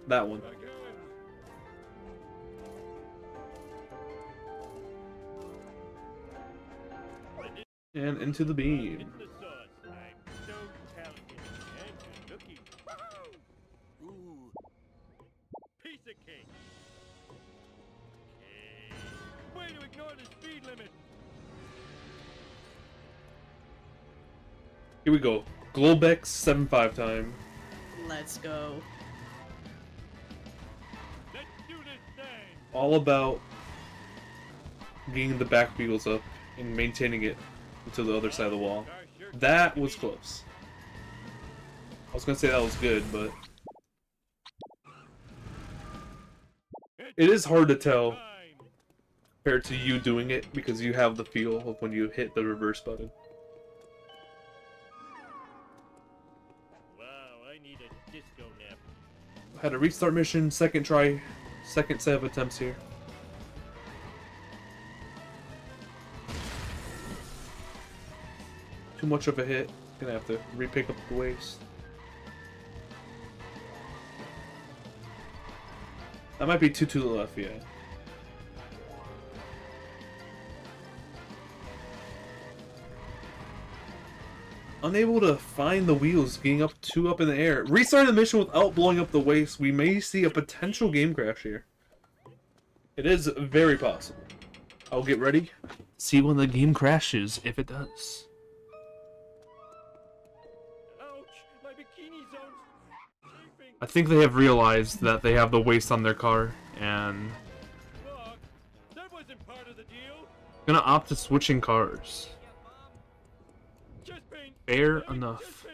S1: That one. And into the beam.
S6: Piece of cake. Way to ignore the speed limit.
S1: Here we go. Globex 7-5 time.
S2: Let's go.
S6: Let's do this thing.
S1: All about getting the back wheels up and maintaining it until the other side of the wall. That was close. I was gonna say that was good, but it is hard to tell compared to you doing it because you have the feel of when you hit the reverse button.
S6: Wow, I need a disco nap.
S1: Had a restart mission, second try, second set of attempts here. Too much of a hit. Gonna have to re-pick up the waist. That might be 2 to the left, yeah. unable to find the wheels, getting up in the air. Restarting the mission without blowing up the waste. We may see a potential game crash here. It is very possible. I'll get ready. See when the game crashes, if it does. I think they have realized that they have the waste on their car, and gonna opt to switching cars. Fair enough.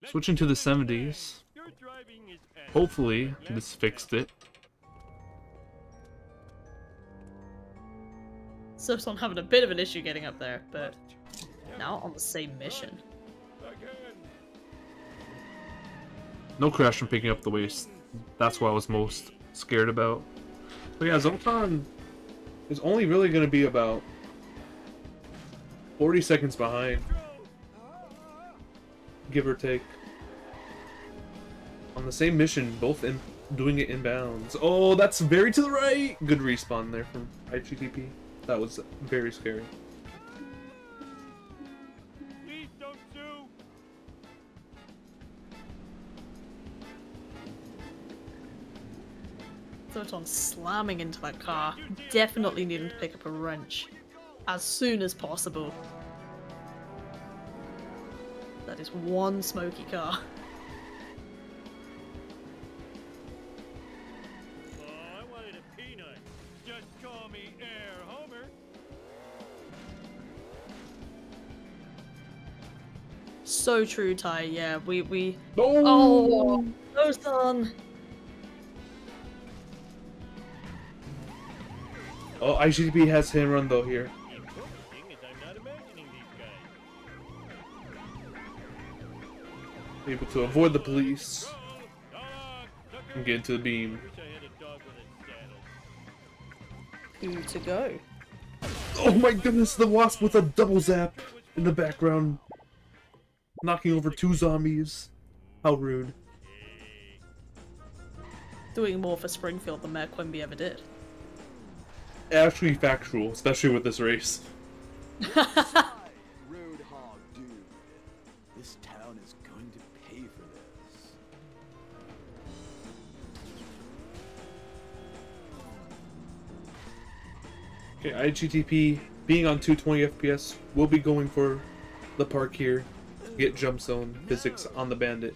S1: Switching to the 70s. Hopefully, this fixed it.
S2: Soapstone having a bit of an issue getting up there, but now on the same mission.
S1: No crash from picking up the waste. That's what I was most scared about. But yeah, Zoltan is only really going to be about 40 seconds behind. Give or take. On the same mission, both doing it inbounds. Oh, that's very to the right! Good respawn there from IGTP. That was very scary.
S6: Please don't sue.
S2: Photon slamming into that car, definitely needing to pick up a wrench as soon as possible. That is one smoky car.
S6: Oh, I wanted a peanut. Just call me Air Homer.
S2: So true, Ty. Yeah, we.
S1: No!
S2: Oh, Soapstone.
S1: Oh, IGTP has him run though here.
S6: The important thing is I'm not imagining these guys.
S1: Able to avoid the police
S6: Dog,
S1: and get into the beam.
S6: wish I had a dog with a saddle.
S2: Who to go?
S1: Oh my goodness, the wasp with a double zap in the background. Knocking over 2 zombies. How rude.
S2: Doing more for Springfield than Mayor Quimby ever did.
S1: Actually factual, especially with this race.
S5: Roadhog dude. This town is going to pay for this.
S1: Okay, IGTP being on 220 FPS will be going for the park here. Get jump zone physics on the bandit.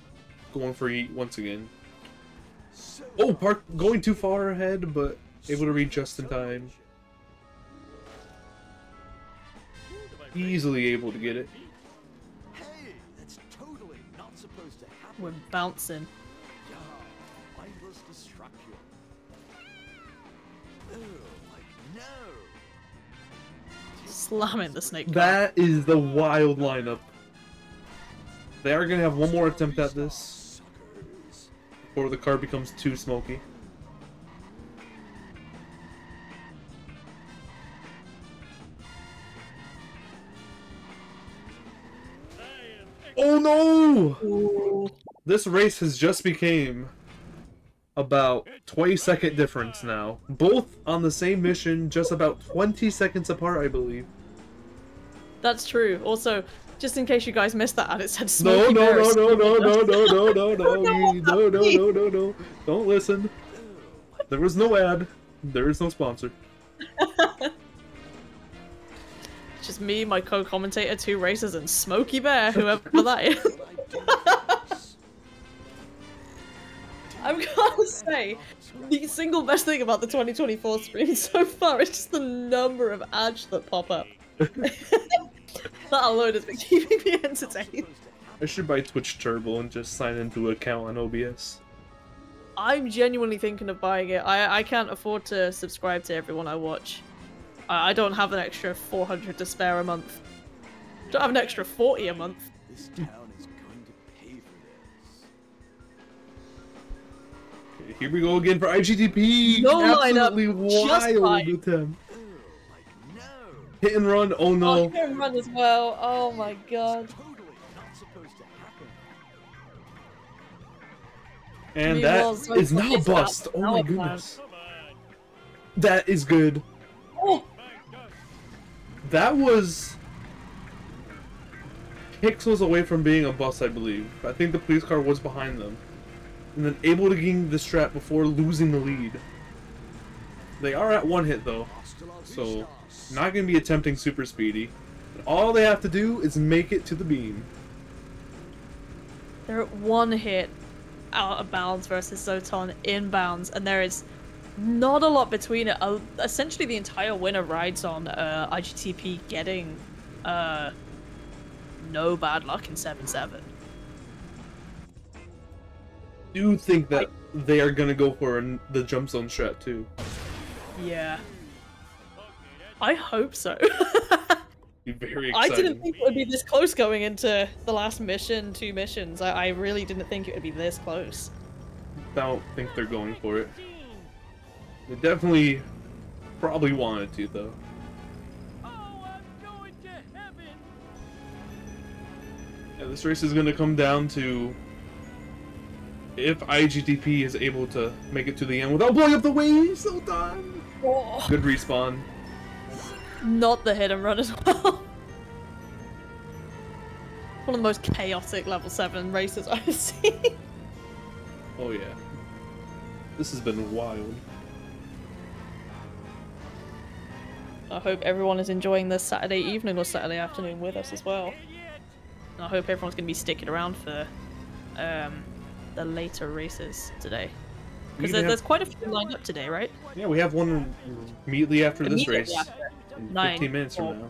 S1: Going for Yeet once again. Oh, park going too far ahead, but able to read just in time. Easily able to get it.
S5: Hey, that's totally not supposed to happen.
S2: We're bouncing.
S5: Yeah, mindless destruction. Oh, like no.
S2: Slamming the snake car.
S1: That is the wild lineup. They are going to have one more attempt at this
S5: Suckers.
S1: before the car becomes too smoky. Oh no!
S2: Ooh.
S1: This race has just became about 20-second difference now. Both on the same mission, just about 20 seconds apart, I believe.
S2: That's true. Also, just in case you guys missed that ad, it said
S1: No,
S2: Smoky
S1: no,
S2: Bear.
S1: no, no, no, no, no, no, no, no,
S2: No,
S1: no, no, no, no. Don't listen. There was no ad. There is no sponsor.
S2: Just me, my co-commentator, 2 racers, and Smoky Bear, whoever that is. I'm gonna say, the single best thing about the 2024 stream so far is just the number of ads that pop up. That alone has been keeping me entertained.
S1: I should buy Twitch Turbo and just sign into an account on OBS.
S2: I'm genuinely thinking of buying it. I can't afford to subscribe to everyone I watch. I don't have an extra 400 to spare a month. Don't have an extra 40 a month.
S5: This town is going to pay for this.
S1: Okay, here we go again for IGTP.
S2: No
S1: Absolutely
S2: lineup, just
S1: wild
S2: fine.
S1: attempt.
S5: Oh, like no.
S1: Hit and run. Oh
S2: Oh,
S1: no.
S2: you can run as well. Oh my god.
S5: Totally not supposed to happen.
S1: And
S2: Meanwhile,
S1: that
S2: Zoe
S1: is now
S2: plays
S1: bust.
S2: that
S1: Oh my
S2: power
S1: goodness.
S6: Come on.
S1: That is good.
S2: Oh,
S1: That was pixels away from being a bus, I believe. I think the police car was behind them. And then able to gain the strap before losing the lead. They are at 1 hit though, so not going to be attempting super speedy. All they have to do is make it to the beam.
S2: They're at 1 hit out of bounds versus Zoton inbounds, and there is not a lot between it. Essentially, the entire winner rides on IGTP getting no bad luck in 7-7.
S1: Do think that they are going to go for the jump zone strat too.
S2: Yeah. I hope so.
S1: Be very
S2: I
S1: exciting.
S2: didn't think it would be this close going into the last mission, 2 missions. I really didn't think it would be this close.
S1: Don't think they're going for it. They definitely probably wanted to though. Yeah, this race is going to come down to if IGTP is able to make it to the end without blowing up the waves. So done.
S2: Oh.
S1: Good respawn.
S2: Not the hit and run as well. One of the most chaotic level 7 races I've seen.
S1: Oh yeah. This has been wild.
S2: I hope everyone is enjoying this Saturday evening or Saturday afternoon with us as well. And I hope everyone's going to be sticking around for the later races today. Because there's quite a few lined up today, right?
S1: Yeah, we have one immediately after this race.
S2: After.
S1: In
S2: 9,
S1: 15 minutes from now.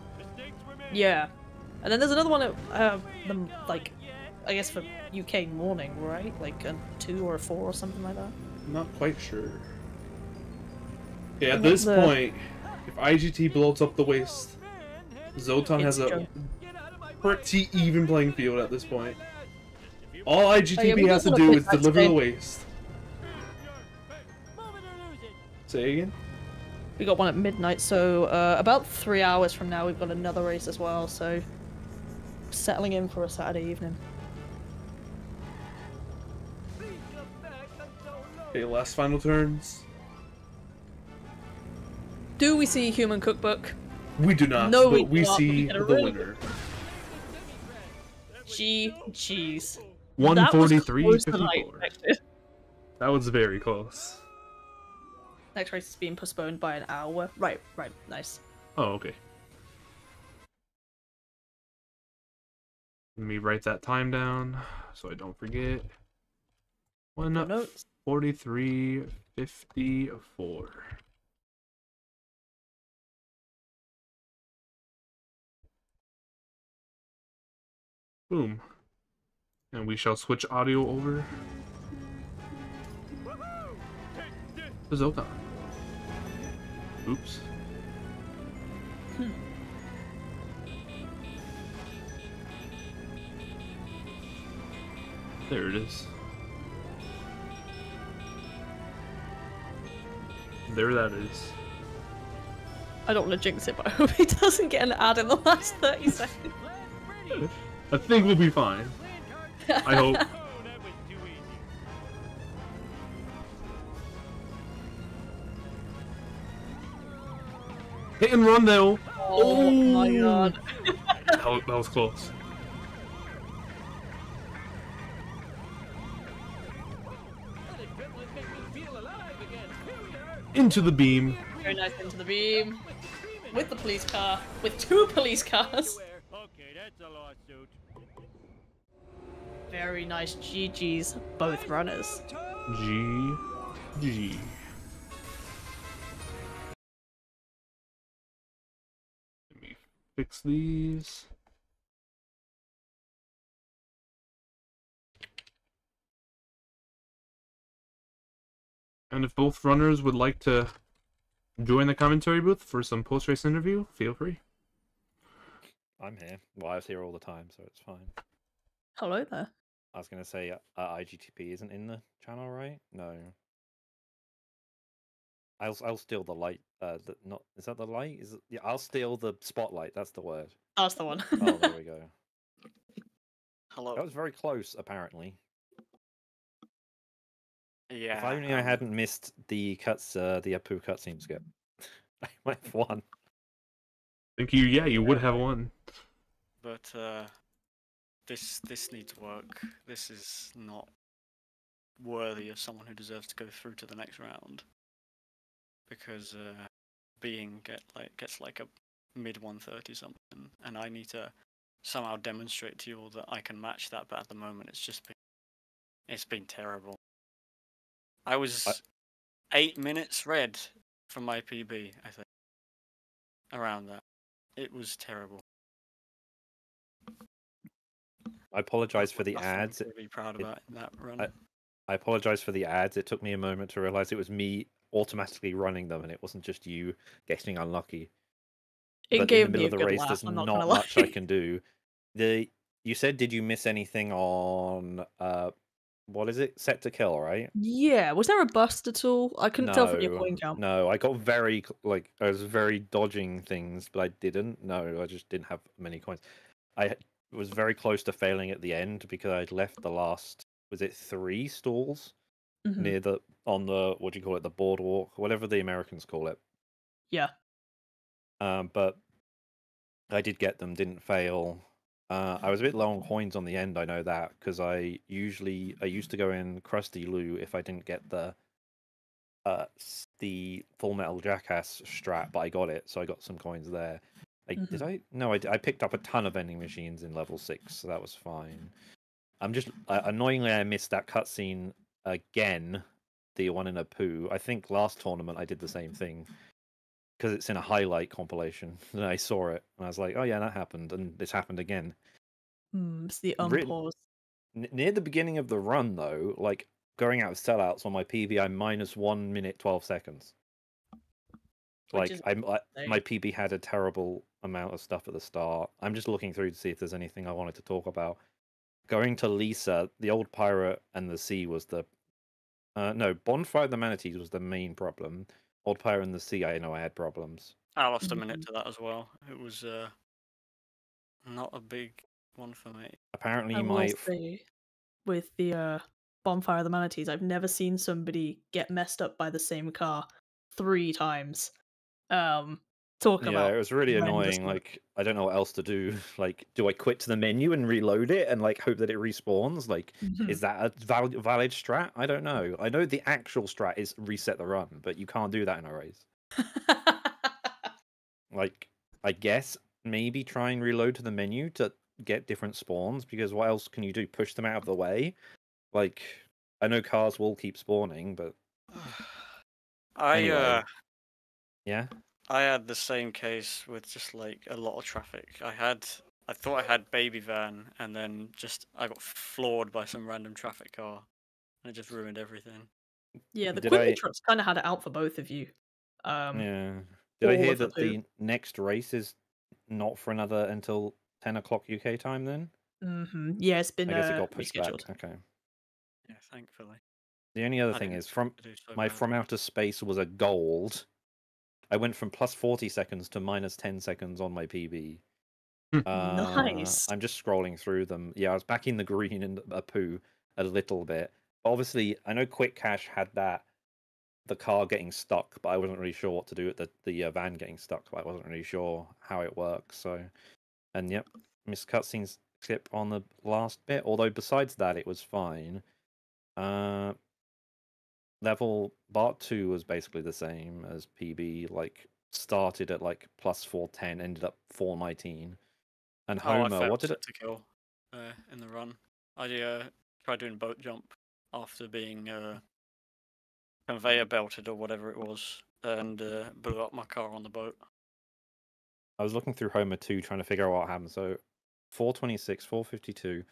S2: Yeah. And then there's another one at, like, I guess for UK morning, right? Like a 2 or a 4 or something like that?
S1: Not quite sure. Yeah, at this point, if IGT blows up the waist, Zotan has a pretty even playing field at this point. All IGTP has to do is deliver the waist. Say again?
S2: We got one at midnight, so about 3 hours from now we've got another race as well, so settling in for a Saturday evening.
S1: Okay, last final turns.
S2: Do we see Human Cookbook?
S1: We do not,
S2: no,
S1: but we
S2: do not,
S1: see
S2: but we
S1: the winner.
S2: GG's.
S1: 143.54. That was very close.
S2: Next race is being postponed by an hour. Right, nice.
S1: Oh, okay. Let me write that time down so I don't forget. 1:43:54. Boom. And we shall switch audio over to Zotan. Oops. There it is. There that is.
S2: I don't want to jinx it, but I hope he doesn't get an ad in the last 30 seconds.
S1: I think we'll be fine. I hope. Hit and run though.
S2: Oh my god.
S1: that was close. Into the beam.
S2: Very nice into the beam. With the police car. With 2 police cars.
S6: Okay, that's a lawsuit.
S2: Very nice GG's, both runners.
S1: GG. Let me fix these. And if both runners would like to join the commentary booth for some post-race interview, feel free.
S4: I'm here. Well, I was here all the time, so it's fine.
S2: Hello there.
S4: I was going to say IGTP isn't in the channel, right? No. I'll steal the light. Not is that the light? Is it, yeah? I'll steal the spotlight. That's the word.
S2: That's the one.
S4: Oh, there we go.
S3: Hello.
S4: That was very close, apparently.
S3: Yeah.
S4: If only I hadn't missed the Apu cutscene skip. I might have won.
S1: think you would have won.
S3: But this needs work. This is not worthy of someone who deserves to go through to the next round. Because being gets like a mid 130 something, and I need to somehow demonstrate to you all that I can match that. But at the moment, it's been terrible. I was 8 minutes red from my PB, I think. Around that, it was terrible.
S4: I apologize for the
S3: Nothing
S4: ads.
S3: to be proud about in that run.
S4: I apologize for the ads. It took me a moment to realize it was me automatically running them, and it wasn't just you getting unlucky.
S2: It
S4: But
S2: gave
S4: in the
S2: me
S4: middle
S2: a
S4: of the
S2: good
S4: race,
S2: laugh.
S4: there's
S2: I'm not
S4: not
S2: gonna
S4: much
S2: lie.
S4: I can do. You said, did you miss anything on what is it? Set to kill, right?
S2: Yeah, was there a bust at all? I couldn't tell from your coin count.
S4: No, I got very I was very dodging things, but I didn't. No, I just didn't have many coins. I was very close to failing at the end because I'd left the last, was it 3 stalls
S2: Mhm.
S4: near on the, what do you call it, the boardwalk, whatever the Americans call it.
S2: Yeah.
S4: But I did get them, didn't fail. I was a bit low on coins on the end, I know that, because I used to go in Krusty Lou if I didn't get the Full Metal Jackass strat, but I got it, so I got some coins there. Did I? No, I picked up a ton of vending machines in level 6, so that was fine. I'm just annoyingly I missed that cutscene again, the one in a poo. I think last tournament I did the same thing because it's in a highlight compilation. And I saw it and I was like, oh yeah, that happened, and this happened again.
S2: It's the
S4: Written-
S2: unpause.
S4: Near the beginning of the run, though, like going out of sellouts on my PB, I'm minus 1 minute 12 seconds.
S2: Which
S4: Like
S2: is
S4: my PB had a terrible amount of stuff at the start. I'm just looking through to see if there's anything I wanted to talk about. Going to Lisa, the old pirate and the sea was the no, Bonfire of the Manatees was the main problem. Old Pirate and the Sea, I know I had problems.
S3: I lost a minute to that as well. It was not a big one for me.
S4: Apparently,
S2: I will say, with the Bonfire of the Manatees, I've never seen somebody get messed up by the same car 3 times. Talk about
S4: it was really
S2: horrendous
S4: annoying.
S2: luck.
S4: Like, I don't know what else to do. Like, do I quit to the menu and reload it and like hope that it respawns? Like, is that a valid strat? I don't know. I know the actual strat is reset the run, but you can't do that in a race. Like, I guess maybe try and reload to the menu to get different spawns, because what else can you do? Push them out of the way? Like, I know cars will keep spawning, but anyway. Yeah.
S3: I had the same case with just like a lot of traffic. I thought I had baby van, and then I got floored by some random traffic car, and it just ruined everything.
S2: Yeah, the Quinley trucks kind of had it out for both of you.
S4: Yeah. Did I hear that the next race is not for another until 10 o'clock UK time then?
S2: Yeah, it's been
S4: I guess it got pushed back.
S2: rescheduled.
S4: Okay.
S3: Yeah, thankfully.
S4: The only other thing is From Outer Space was a gold. I went from plus 40 seconds to minus 10 seconds on my PB.
S2: Nice.
S4: I'm just scrolling through them. Yeah, I was back in the green and a poo a little bit. But obviously, I know Quick Cash had the car getting stuck, but I wasn't really sure what to do with the van getting stuck. But I wasn't really sure how it works. So, and yep, missed cutscenes skip on the last bit. Although besides that, it was fine. Level Bart 2 was basically the same as PB. Like, started at like plus 410, ended up 419. And Homer, what did it
S3: to kill in the run? I tried doing boat jump after being conveyor belted or whatever it was, and blew up my car on the boat.
S4: I was looking through Homer 2 trying to figure out what happened. So 426, 452.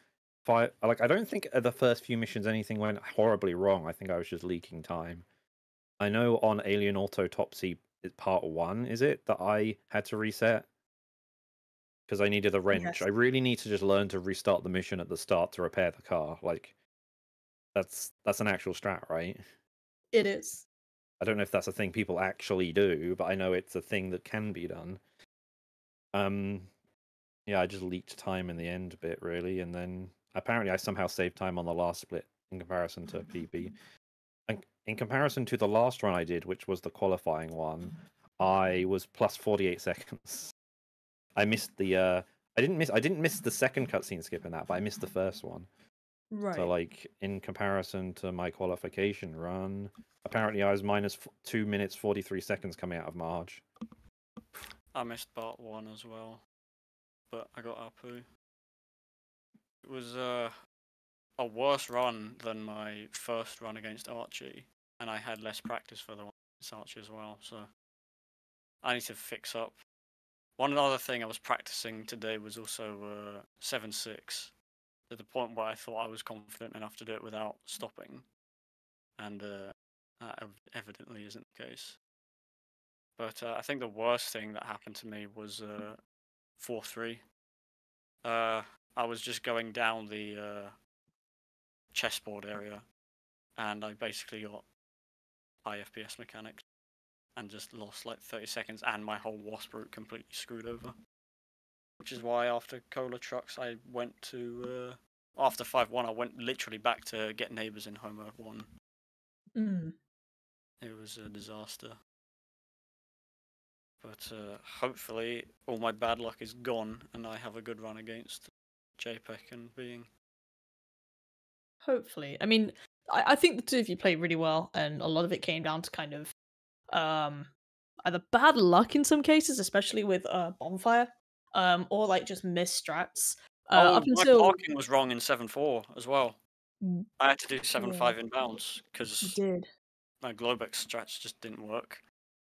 S4: I don't think at the first few missions anything went horribly wrong. I think I was just leaking time. I know on Alien Autopsy part 1, is it, that I had to reset? Because I needed a wrench. Yes. I really need to just learn to restart the mission at the start to repair the car. Like, that's an actual strat, right?
S2: It is.
S4: I don't know if that's a thing people actually do, but I know it's a thing that can be done. Yeah, I just leaked time in the end a bit, really, and then apparently I somehow saved time on the last split in comparison to PB. And in comparison to the last run I did, which was the qualifying one, I was plus 48 seconds. I missed the I didn't miss the second cutscene skip in that, but I missed the first one.
S2: Right.
S4: So like in comparison to my qualification run, apparently I was minus 2 minutes 43 seconds coming out of Marge.
S3: I missed part 1 as well, but I got Apu. It was a worse run than my first run against Archie, and I had less practice for the one against Archie as well, so I need to fix up. One other thing I was practicing today was also 7-6, to the point where I thought I was confident enough to do it without stopping, and that evidently isn't the case. But I think the worst thing that happened to me was 4-3. I was just going down the chessboard area, and I basically got high FPS mechanics, and just lost like 30 seconds, and my whole Wasp route completely screwed over. Which is why after Cola Trucks, I went to after 5-1, I went literally back to get neighbors in Homer 1. It was a disaster. But hopefully all my bad luck is gone and I have a good run against JPEG and Being.
S2: Hopefully. I mean, I think the two of you played really well, and a lot of it came down to kind of either bad luck in some cases, especially with Bonfire, or like just missed strats. Up
S3: my
S2: until
S3: parking was wrong in 7-4 as well.
S2: Mm,
S3: I had to do 7-5
S2: yeah.
S3: inbounds
S2: you
S3: because
S2: did.
S3: my Globex strats just didn't work.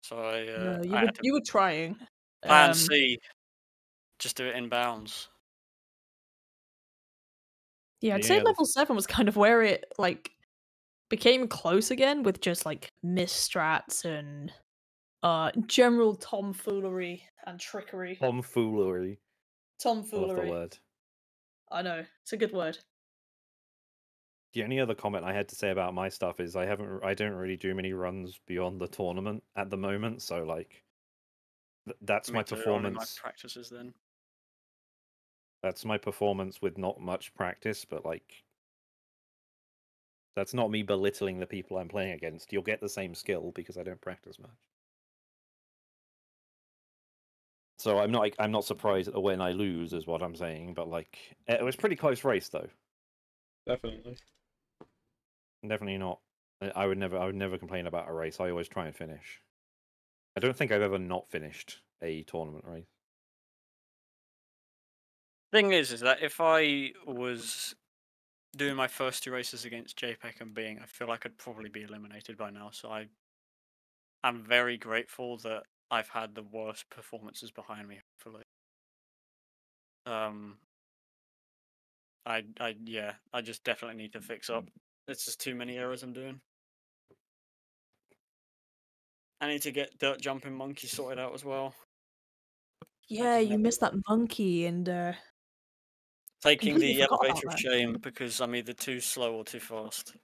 S3: So I
S2: No,
S3: I had to
S2: you were trying.
S3: plan C, just do it inbounds.
S2: Yeah, I'd say
S4: Yeah,
S2: level 7 was kind of where it like became close again with just like missed strats and general tomfoolery and trickery.
S4: tomfoolery. I love the
S2: Tomfoolery.
S4: word.
S2: I know, it's a good word.
S4: The only other comment I had to say about my stuff is I don't really do many runs beyond the tournament at the moment, so like that's
S3: Me
S4: my
S3: too, only
S4: performance.
S3: my practices then.
S4: That's my performance with not much practice, but like that's not me belittling the people I'm playing against. You'll get the same skill because I don't practice much. So I'm not surprised when I lose, is what I'm saying. But like, it was a pretty close race, though.
S1: Definitely.
S4: Definitely not. I would never complain about a race. I always try and finish. I don't think I've ever not finished a tournament race.
S3: Thing is that if I was doing my first 2 races against JPEG and Being, I feel like I'd probably be eliminated by now. So I'm very grateful that I've had the worst performances behind me. Hopefully, I just definitely need to fix up. There's just too many errors I'm doing. I need to get Dirt Jumping Monkey sorted out as well.
S2: Yeah, you missed that monkey and
S3: Taking
S2: completely
S3: the
S2: forgot about
S3: elevator of
S2: that.
S3: shame because I'm either too slow or too fast.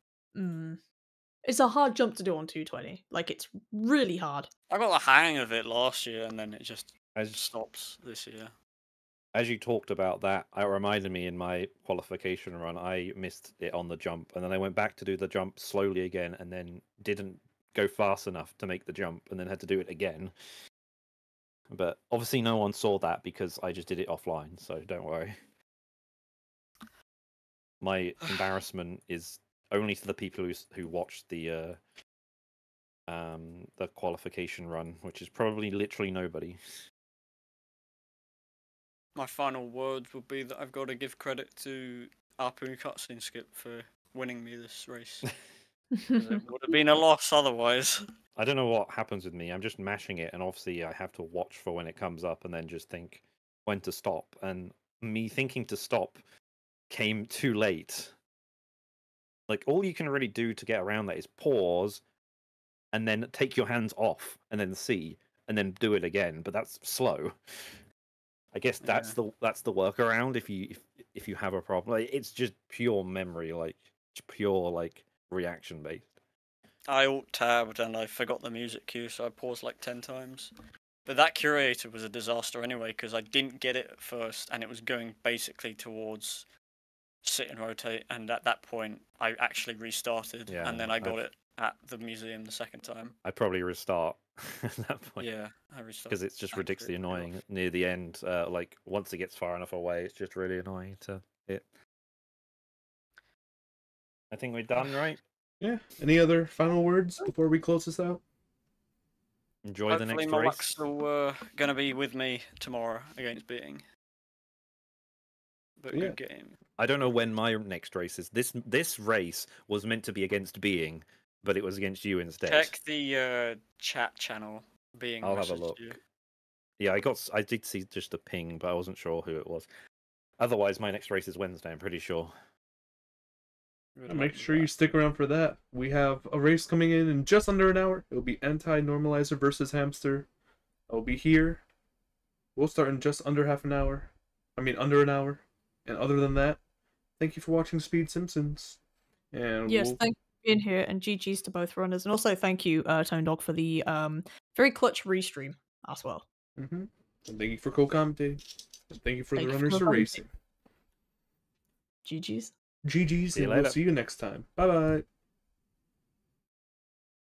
S2: It's a hard jump to do on 220. Like, it's really hard.
S3: I got the hang of it last year and then it just
S4: As
S3: stops this year.
S4: as you talked about that, it reminded me in my qualification run, I missed it on the jump, and then I went back to do the jump slowly again, and then didn't go fast enough to make the jump, and then had to do it again. But obviously, no one saw that because I just did it offline, so don't worry. My embarrassment is only to the people who watched the qualification run, which is probably literally nobody.
S3: My final words would be that I've got to give credit to Apu Cutscene Skip for winning me this race. 'Cause it would have been a loss otherwise.
S4: I don't know what happens with me. I'm just mashing it, and obviously I have to watch for when it comes up, and then just think when to stop. And me thinking to stop came too late. Like, all you can really do to get around that is pause, and then take your hands off, and then see, and then do it again. But that's slow. I guess that's the workaround if you have a problem. Like, it's just pure memory, like pure like reaction based.
S3: I alt-tabbed and I forgot the music cue, so I paused like 10 times. But that curator was a disaster anyway, because I didn't get it at first, and it was going basically towards sit and rotate, and at that point I actually restarted,
S4: Yeah,
S3: and then I got it, at the museum the second time.
S4: I'd probably restart at that point.
S3: Yeah, I restarted.
S4: Because it's just ridiculously
S3: absolutely
S4: annoying
S3: off.
S4: near the end. Like once it gets far enough away, it's just really annoying to hit. I think we're done, right?
S1: Yeah. Any other final words before we close this out?
S4: Enjoy the
S3: Hopefully
S4: next
S3: my
S4: race.
S3: luck's still gonna be with me tomorrow against Being. But
S1: Yeah.
S3: good game.
S4: I don't know when my next race is. This race was meant to be against Being, but it was against you instead.
S3: Check the chat channel. Being.
S4: I'll have a
S3: messaged
S4: look.
S3: you.
S4: Yeah, I did see just a ping, but I wasn't sure who it was. Otherwise, my next race is Wednesday. I'm pretty sure.
S3: Good
S1: Make
S3: luck
S1: sure
S3: with
S1: you stick around for that. We have a race coming in just under an hour. It'll be Anti-Normalizer versus Hamster. I'll be here. We'll start in just under half an hour. I mean, under an hour. And other than that, thank you for watching Speed Simpsons. And
S2: Yes,
S1: we'll...
S2: thank you for being here, and GG's to both runners. And also thank you, Tone Dog, for the very clutch restream as well.
S1: And thank you for co-commentating. And thank you for
S2: Thank
S1: the
S2: you for
S1: runners for
S2: co-commentating.
S1: racing.
S2: GG's.
S1: GG's,
S4: See you
S1: and we'll
S4: later.
S1: see you next time. Bye-bye.